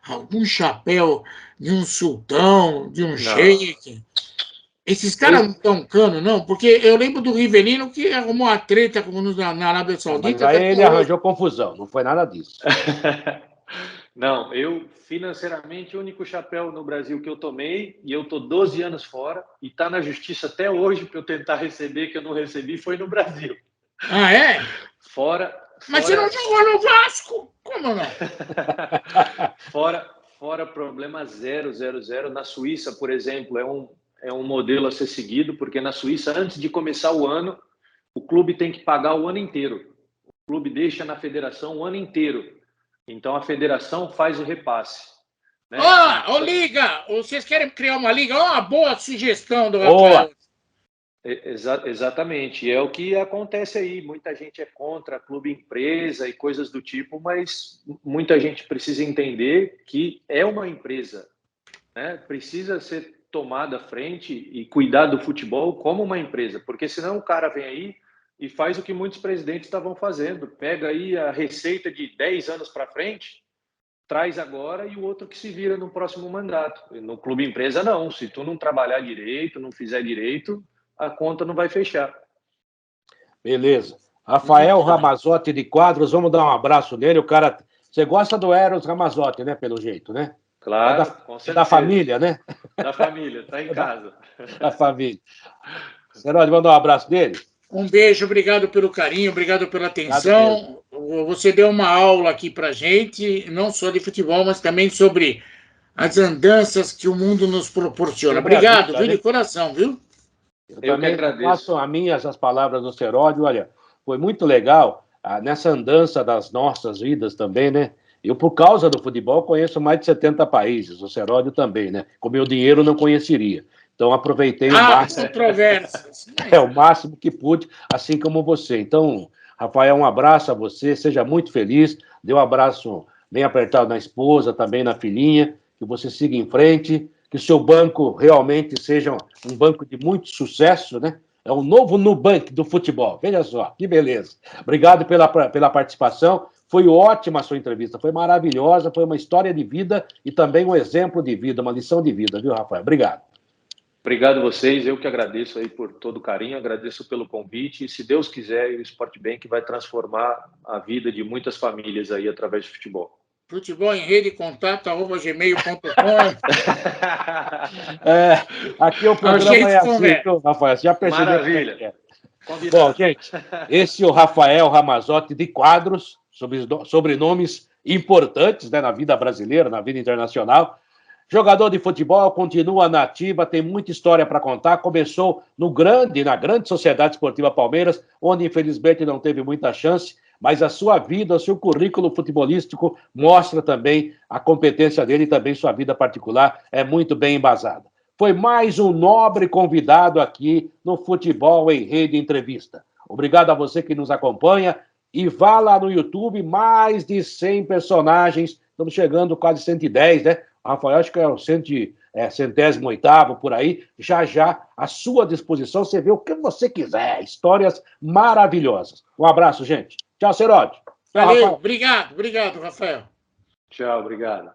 algum chapéu de um sultão, de um sheik? Esses caras não estão cano, não? Porque eu lembro do Rivelino que arrumou uma treta na Arábia Saudita. Mas aí ele arranjou confusão, não foi nada disso. Não, eu, financeiramente, o único chapéu no Brasil que eu tomei, e eu estou 12 anos fora, e está na justiça até hoje para eu tentar receber, que eu não recebi, foi no Brasil. Ah, é? Mas você não jogou no Vasco? Como não? Fora problema 000. Na Suíça, por exemplo, é um modelo a ser seguido, porque na Suíça, antes de começar o ano, o clube tem que pagar o ano inteiro. O clube deixa na federação o ano inteiro. Então, a federação faz o repasse. Né? Liga! Vocês querem criar uma liga? Uma boa sugestão do Rafael. Exatamente. É o que acontece aí. Muita gente é contra clube empresa e coisas do tipo, mas muita gente precisa entender que é uma empresa. Né? Precisa ser tomada à frente e cuidar do futebol como uma empresa, porque senão o cara vem aí e faz o que muitos presidentes estavam fazendo. Pega aí a receita de 10 anos para frente, traz agora e o outro que se vira no próximo mandato. No clube empresa, não. Se tu não trabalhar direito, não fizer direito, a conta não vai fechar. Beleza. Rafael Ramazotti de Quadros, vamos dar um abraço nele. O cara... Você gosta do Eros Ramazotti, né? Pelo jeito, né? Claro, com certeza. Da família, né? Da família, tá em casa. Da família. Seródio, mandar um abraço dele. Um beijo, obrigado pelo carinho, obrigado pela atenção. Você deu uma aula aqui pra gente, não só de futebol, mas também sobre as andanças que o mundo nos proporciona. Obrigado, viu, de coração, viu? Eu também faço a minhas as palavras do Seródio. Olha, foi muito legal nessa andança das nossas vidas também, né? Eu, por causa do futebol, conheço mais de 70 países, o Seródio também, né? Com meu dinheiro, não conheceria. Então, aproveitei o máximo. O máximo que pude, assim como você. Então, Rafael, um abraço a você, seja muito feliz. Dê um abraço bem apertado na esposa, também na filhinha, que você siga em frente, que o seu banco realmente seja um banco de muito sucesso, né? É o novo Nubank do futebol. Veja só, que beleza. Obrigado pela participação. Foi ótima a sua entrevista, foi maravilhosa, foi uma história de vida e também um exemplo de vida, uma lição de vida, viu, Rafael? Obrigado. Obrigado a vocês, eu que agradeço aí por todo o carinho, agradeço pelo convite e, se Deus quiser, o Sportbank vai transformar a vida de muitas famílias aí através do futebol. Futebol em rede, contato@gmail.com. Aqui o programa é assim, viu, Rafael? Você já percebeu? Maravilha. Bom, gente, esse é o Rafael Ramazotti de Quadros, sobrenomes importantes, né, na vida brasileira, na vida internacional. Jogador de futebol, continua na ativa, tem muita história para contar. Começou na grande Sociedade Esportiva Palmeiras, onde infelizmente não teve muita chance, mas a sua vida, o seu currículo futebolístico mostra também a competência dele e também sua vida particular é muito bem embasada. foi mais um nobre convidado aqui no Futebol em Rede Entrevista. Obrigado a você que nos acompanha e vá lá no YouTube, mais de 100 personagens, estamos chegando quase 110, né? Rafael, acho que é o 108º por aí, já à sua disposição, você vê o que você quiser, histórias maravilhosas. Um abraço, gente. Tchau, Serode. Valeu, obrigado, Rafael. Tchau, obrigado.